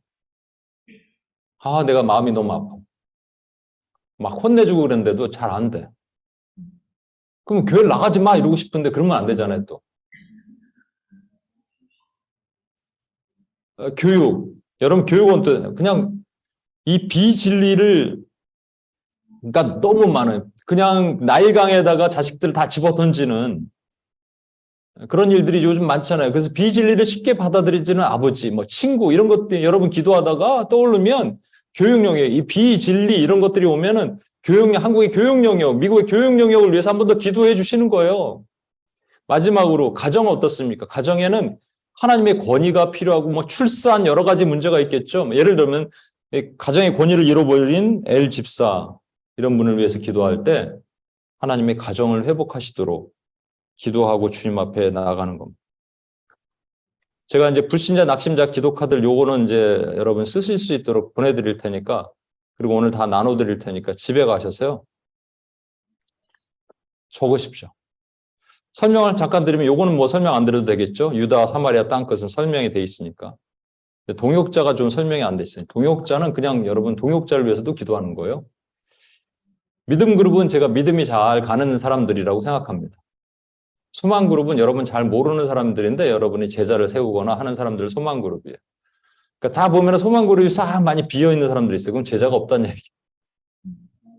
내가 마음이 너무 아파. 막 혼내주고 그랬는데도 잘 안 돼. 그럼 교회 나가지 마 이러고 싶은데 그러면 안 되잖아요, 또. 교육. 여러분 교육은 또 그냥 이 비진리를 그러니까 너무 많아요. 그냥 나일강에다가 자식들 다 집어던지는 그런 일들이 요즘 많잖아요. 그래서 비진리를 쉽게 받아들이지는 아버지, 친구 이런 것들 여러분 기도하다가 떠오르면 교육영역, 이 비진리 이런 것들이 오면은 한국의 교육영역, 미국의 교육영역을 위해서 한 번 더 기도해 주시는 거예요. 마지막으로 가정은 어떻습니까? 가정에는 하나님의 권위가 필요하고 출산 여러 가지 문제가 있겠죠. 예를 들면 가정의 권위를 잃어버린 엘 집사 이런 분을 위해서 기도할 때 하나님의 가정을 회복하시도록 기도하고 주님 앞에 나아가는 겁니다. 제가 이제 불신자, 낙심자 기도 카드를 요거는 이제 여러분 쓰실 수 있도록 보내드릴 테니까, 그리고 오늘 다 나눠드릴 테니까 집에 가셔서요. 적으십시오. 설명을 잠깐 드리면 요거는 뭐 설명 안 드려도 되겠죠? 유다와 사마리아 땅끝은 설명이 돼 있으니까. 동역자가 좀 설명이 안 돼 있어요. 동역자는 그냥 여러분 동역자를 위해서도 기도하는 거예요. 믿음 그룹은 제가 믿음이 잘 가는 사람들이라고 생각합니다. 소망 그룹은 여러분 잘 모르는 사람들인데 여러분이 제자를 세우거나 하는 사람들 소망 그룹이에요. 그러니까 다 보면 소망 그룹이 싹 많이 비어 있는 사람들이 있어요. 그럼 제자가 없다는 얘기예요.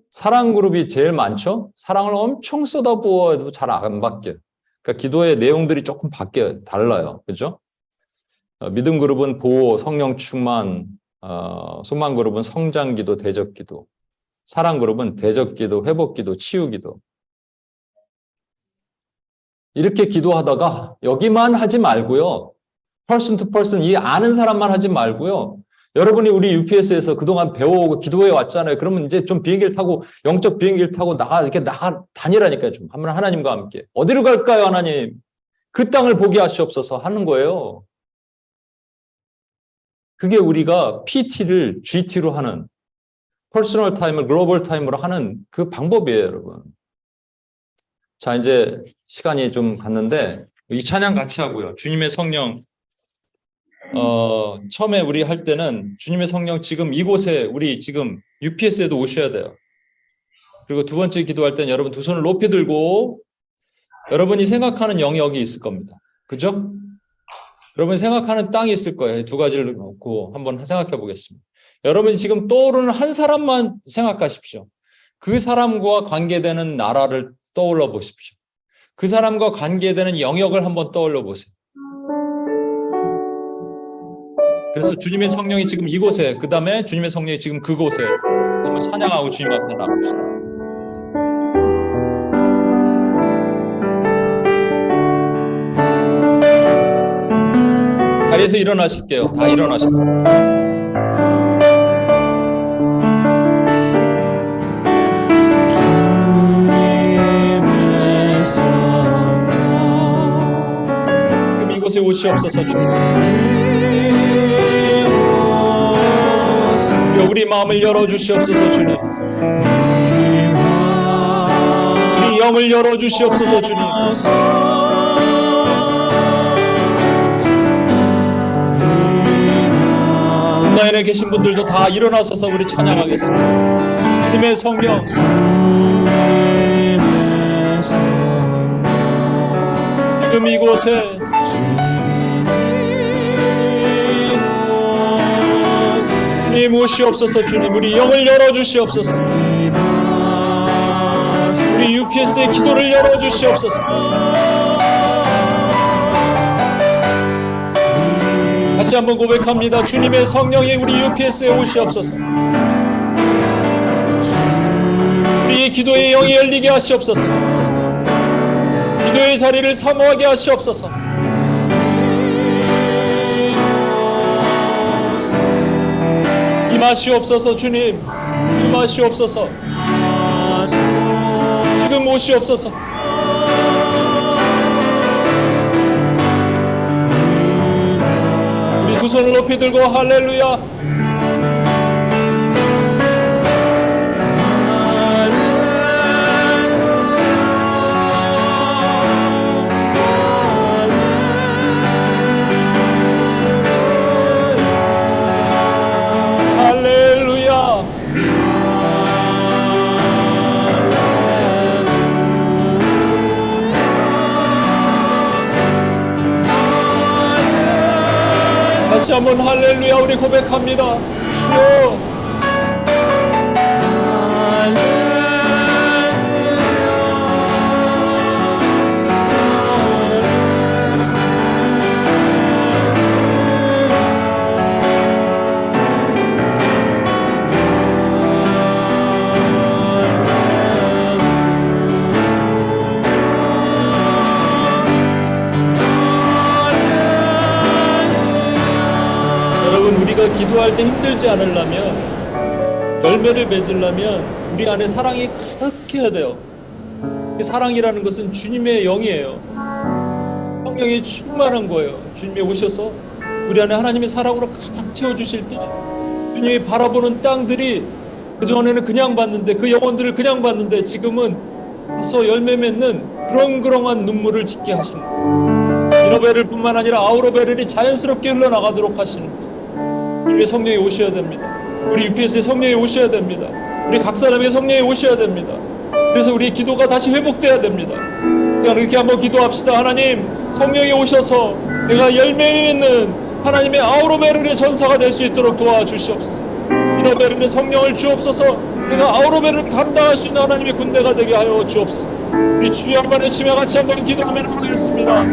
사랑 그룹이 제일 많죠? 사랑을 엄청 쏟아부어도 잘 안 바뀌어요. 그러니까 기도의 내용들이 조금 바뀌어요. 달라요. 그죠? 믿음 그룹은 보호, 성령 충만, 소망 그룹은 성장 기도, 대적 기도, 사랑 그룹은 대적 기도, 회복 기도, 치유 기도. 이렇게 기도하다가 여기만 하지 말고요. person to person, 이 아는 사람만 하지 말고요. 여러분이 우리 UPS에서 그동안 배워오고 기도해 왔잖아요. 그러면 이제 좀 비행기를 타고, 영적 비행기를 타고 이렇게 다니라니까요. 좀. 한번 하나님과 함께. 어디로 갈까요, 하나님? 그 땅을 보게 하시옵소서 하는 거예요. 그게 우리가 PT를 GT로 하는, 퍼스널 타임을 글로벌 타임으로 하는 그 방법이에요, 여러분. 자, 이제 시간이 좀 갔는데, 이 찬양 같이 하고요. 주님의 성령, 처음에 우리 할 때는 주님의 성령 지금 이곳에 우리 지금 UPS에도 오셔야 돼요. 그리고 두 번째 기도할 때는 여러분 두 손을 높이 들고 여러분이 생각하는 영역이 있을 겁니다. 그죠? 여러분이 생각하는 땅이 있을 거예요. 두 가지를 놓고 한번 생각해 보겠습니다. 여러분이 지금 떠오르는 한 사람만 생각하십시오. 그 사람과 관계되는 나라를 떠올려 보십시오. 그 사람과 관계되는 영역을 한번 떠올려 보세요. 그래서 주님의 성령이 지금 이곳에, 그 다음에 주님의 성령이 지금 그곳에 한번 찬양하고 주님 앞에 나갑시다. 자리에서 일어나실게요. 다 일어나셨어요. 그럼 이곳에 오시옵소서 주님. 우리 마음을 열어주시옵소서 주님. 우리 영을 열어주시옵소서 주님. 온라인에 계신 분들도 다 일어나서서 우리 찬양하겠습니다. 주님의 성령, 지금 이곳에 주님 오시옵소서. 주님 우리 영을 열어주시옵소서. 우리 UPS의 기도를 열어주시옵소서. 다시 한번 고백합니다. 주님의 성령이 우리 UPS에 오시옵소서. 우리 기도의 영이 열리게 하시옵소서. 기도의 자리를 사모하게 하시옵소서. 임하시옵소서. 주님 임하시옵소서. 지금 오시옵소서. 우리 두 손을 높이 들고 할렐루야. 다시 한번 할렐루야 우리 고백합니다. 주여 우리가 기도할 때 힘들지 않으려면, 열매를 맺으려면 우리 안에 사랑이 가득해야 돼요. 사랑이라는 것은 주님의 영이에요. 성령이 충만한 거예요. 주님이 오셔서 우리 안에 하나님의 사랑으로 가득 채워주실 때 주님이 바라보는 땅들이 그전에는 그냥 봤는데, 그 영혼들을 그냥 봤는데 지금은 가서 열매 맺는 그렁그렁한 눈물을 짓게 하시는 거예요. 이노베를 뿐만 아니라 아우로베를이 자연스럽게 흘러나가도록 하시는 거예요. 주님의 성령이 오셔야 됩니다. 우리 UPS의 성령이 오셔야 됩니다. 우리 각 사람의 성령이 오셔야 됩니다. 그래서 우리 기도가 다시 회복돼야 됩니다. 그냥 이렇게 한번 기도합시다. 하나님, 성령이 오셔서 내가 열매 맺는 하나님의 아우로베르의 전사가 될 수 있도록 도와주시옵소서. 이노베르의 성령을 주옵소서. 내가 아우로베르를 감당할 수 있는 하나님의 군대가 되게 하여 주옵소서. 우리 주여 한번 외치며 같이 한번 기도하면 하겠습니다.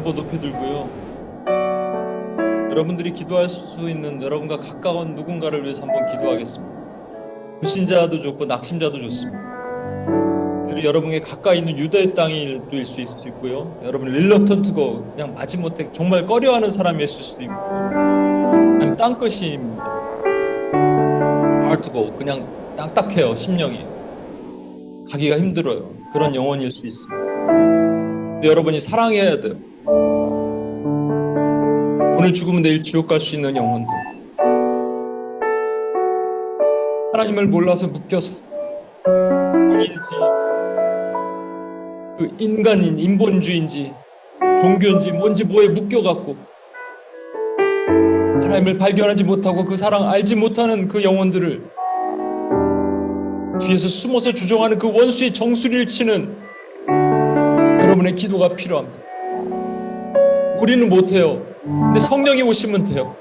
한번 높이 들고요. 여러분들이 기도할 수 있는 여러분과 가까운 누군가를 위해서 한번 기도하겠습니다. 불신자도 좋고 낙심자도 좋습니다. 그리고 여러분의 가까이 있는 유대의 땅일 수 있고요. 여러분 릴럭턴트고 그냥 마지못해 정말 꺼려하는 사람이 있을 수도 있고, 아니면 땅끝입니다. 하트고 그냥 딱딱해요. 심령이 가기가 힘들어요. 그런 영혼일 수 있습니다. 근데 여러분이 사랑해야 돼요. 오늘 죽으면 내일 지옥 갈 수 있는 영혼들, 하나님을 몰라서 묶여서 본인인지 그 인간인 인본주의인지 종교인지 뭔지 뭐에 묶여갖고 하나님을 발견하지 못하고 그 사랑 알지 못하는 그 영혼들을 뒤에서 숨어서 조종하는 그 원수의 정수리를 치는 여러분의 기도가 필요합니다. 우리는 못해요. 근데 성령이 오시면 돼요.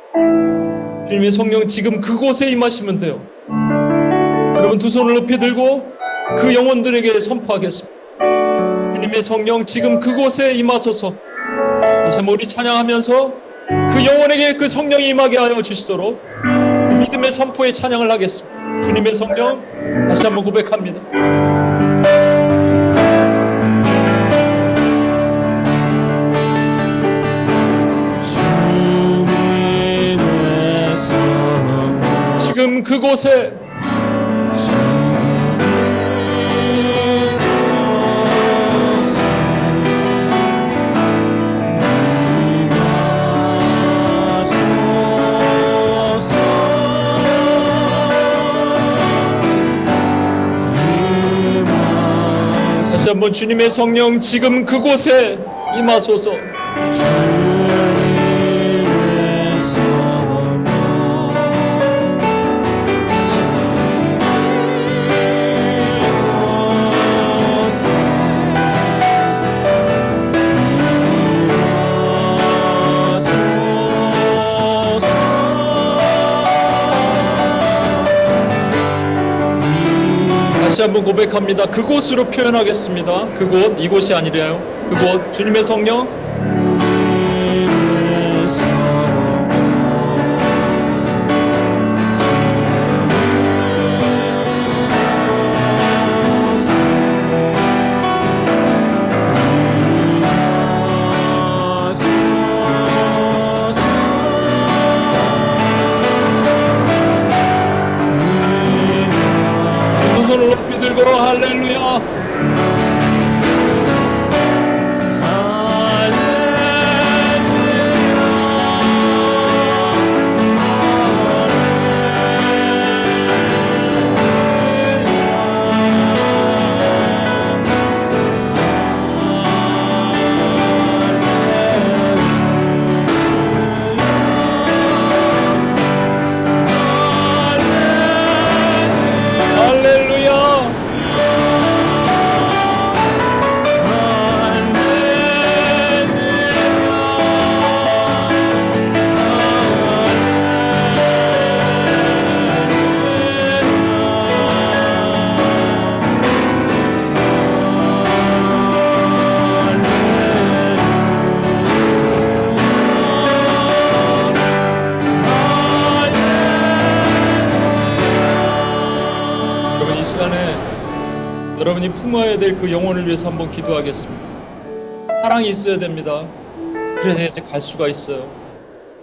주님의 성령 지금 그곳에 임하시면 돼요. 여러분 두 손을 높이 들고 그 영혼들에게 선포하겠습니다. 주님의 성령 지금 그곳에 임하소서. 다시 한번 우리 찬양하면서 그 영혼에게 그 성령이 임하게 하여 주시도록 그 믿음의 선포에 찬양을 하겠습니다. 주님의 성령 다시 한번 고백합니다. 지금 그곳에 다시 한번 주님의 성령 지금 그곳에 임하소서. 다시 한번 고백합니다. 그곳으로 표현하겠습니다. 그곳, 이곳이 아니래요. 그곳, 주님의 성령. 손을 높이 들고 할렐루야. 이 시간에 여러분이 품어야 될 그 영혼을 위해서 한번 기도하겠습니다. 사랑이 있어야 됩니다. 그래야지 갈 수가 있어요.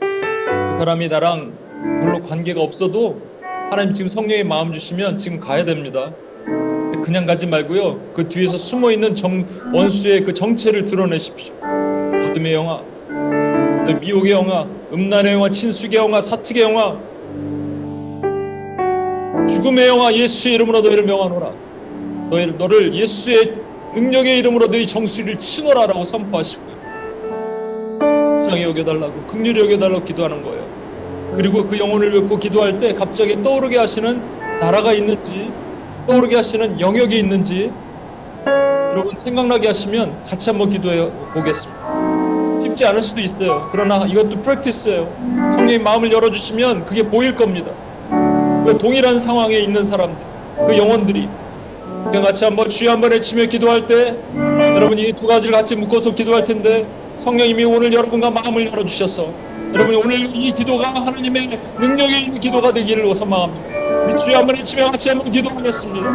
그 사람이 나랑 별로 관계가 없어도 하나님 지금 성령의 마음 주시면 지금 가야 됩니다. 그냥 가지 말고요. 그 뒤에서 숨어있는 원수의 그 정체를 드러내십시오. 어둠의 영화, 미혹의 영화, 음란의 영화, 친숙의 영화, 사특의 영화, 죽음의 영화, 예수의 이름으로 너희를 명하노라. 너를 예수의 능력의 이름으로 너희 정수리를 치노라라고 선포하시고 세상에 여겨달라고, 긍휼히 여겨달라고 기도하는 거예요. 그리고 그 영혼을 뵙고 기도할 때 갑자기 떠오르게 하시는 나라가 있는지, 떠오르게 하시는 영역이 있는지 여러분 생각나게 하시면 같이 한번 기도해 보겠습니다. 쉽지 않을 수도 있어요. 그러나 이것도 프랙티스예요. 성령의 마음을 열어주시면 그게 보일 겁니다. 그 동일한 상황에 있는 사람들, 그 영혼들이 같이 한번 주여 한번 외치며 기도할 때 여러분이 이 두 가지를 같이 묶어서 기도할 텐데 성령님이 오늘 여러분과 마음을 열어주셔서 여러분이 오늘 이 기도가 하나님의 능력에 있는 기도가 되기를 소망합니다. 우리 주여 한번 외치며 같이 한번 기도하겠습니다.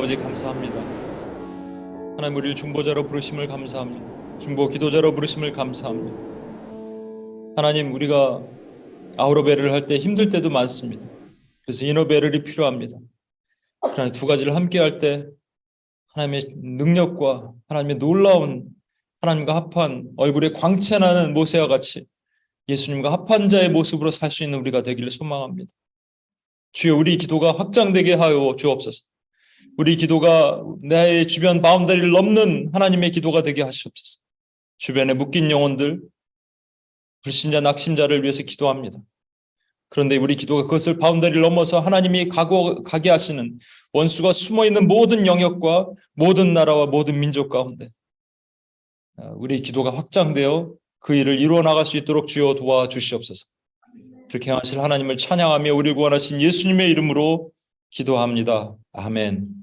아버지 감사합니다. 하나님 우리를 중보자로 부르심을 감사합니다. 중보 기도자로 부르심을 감사합니다. 하나님 우리가 아우러베를 할 때 힘들 때도 많습니다. 그래서 이너베를이 필요합니다. 하나님 두 가지를 함께 할 때 하나님의 능력과 하나님의 놀라운 하나님과 합한 얼굴에 광채나는 모세와 같이 예수님과 합한 자의 모습으로 살 수 있는 우리가 되기를 소망합니다. 주여 우리 기도가 확장되게 하여 주옵소서. 우리 기도가 내 주변 바운더리를 넘는 하나님의 기도가 되게 하시옵소서. 주변에 묶인 영혼들, 불신자, 낙심자를 위해서 기도합니다. 그런데 우리 기도가 그것을 바운더리를 넘어서 하나님이 가게 하시는 원수가 숨어있는 모든 영역과 모든 나라와 모든 민족 가운데 우리 기도가 확장되어 그 일을 이루어 나갈 수 있도록 주여 도와주시옵소서. 그렇게 하실 하나님을 찬양하며 우리를 구원하신 예수님의 이름으로 기도합니다. 아멘.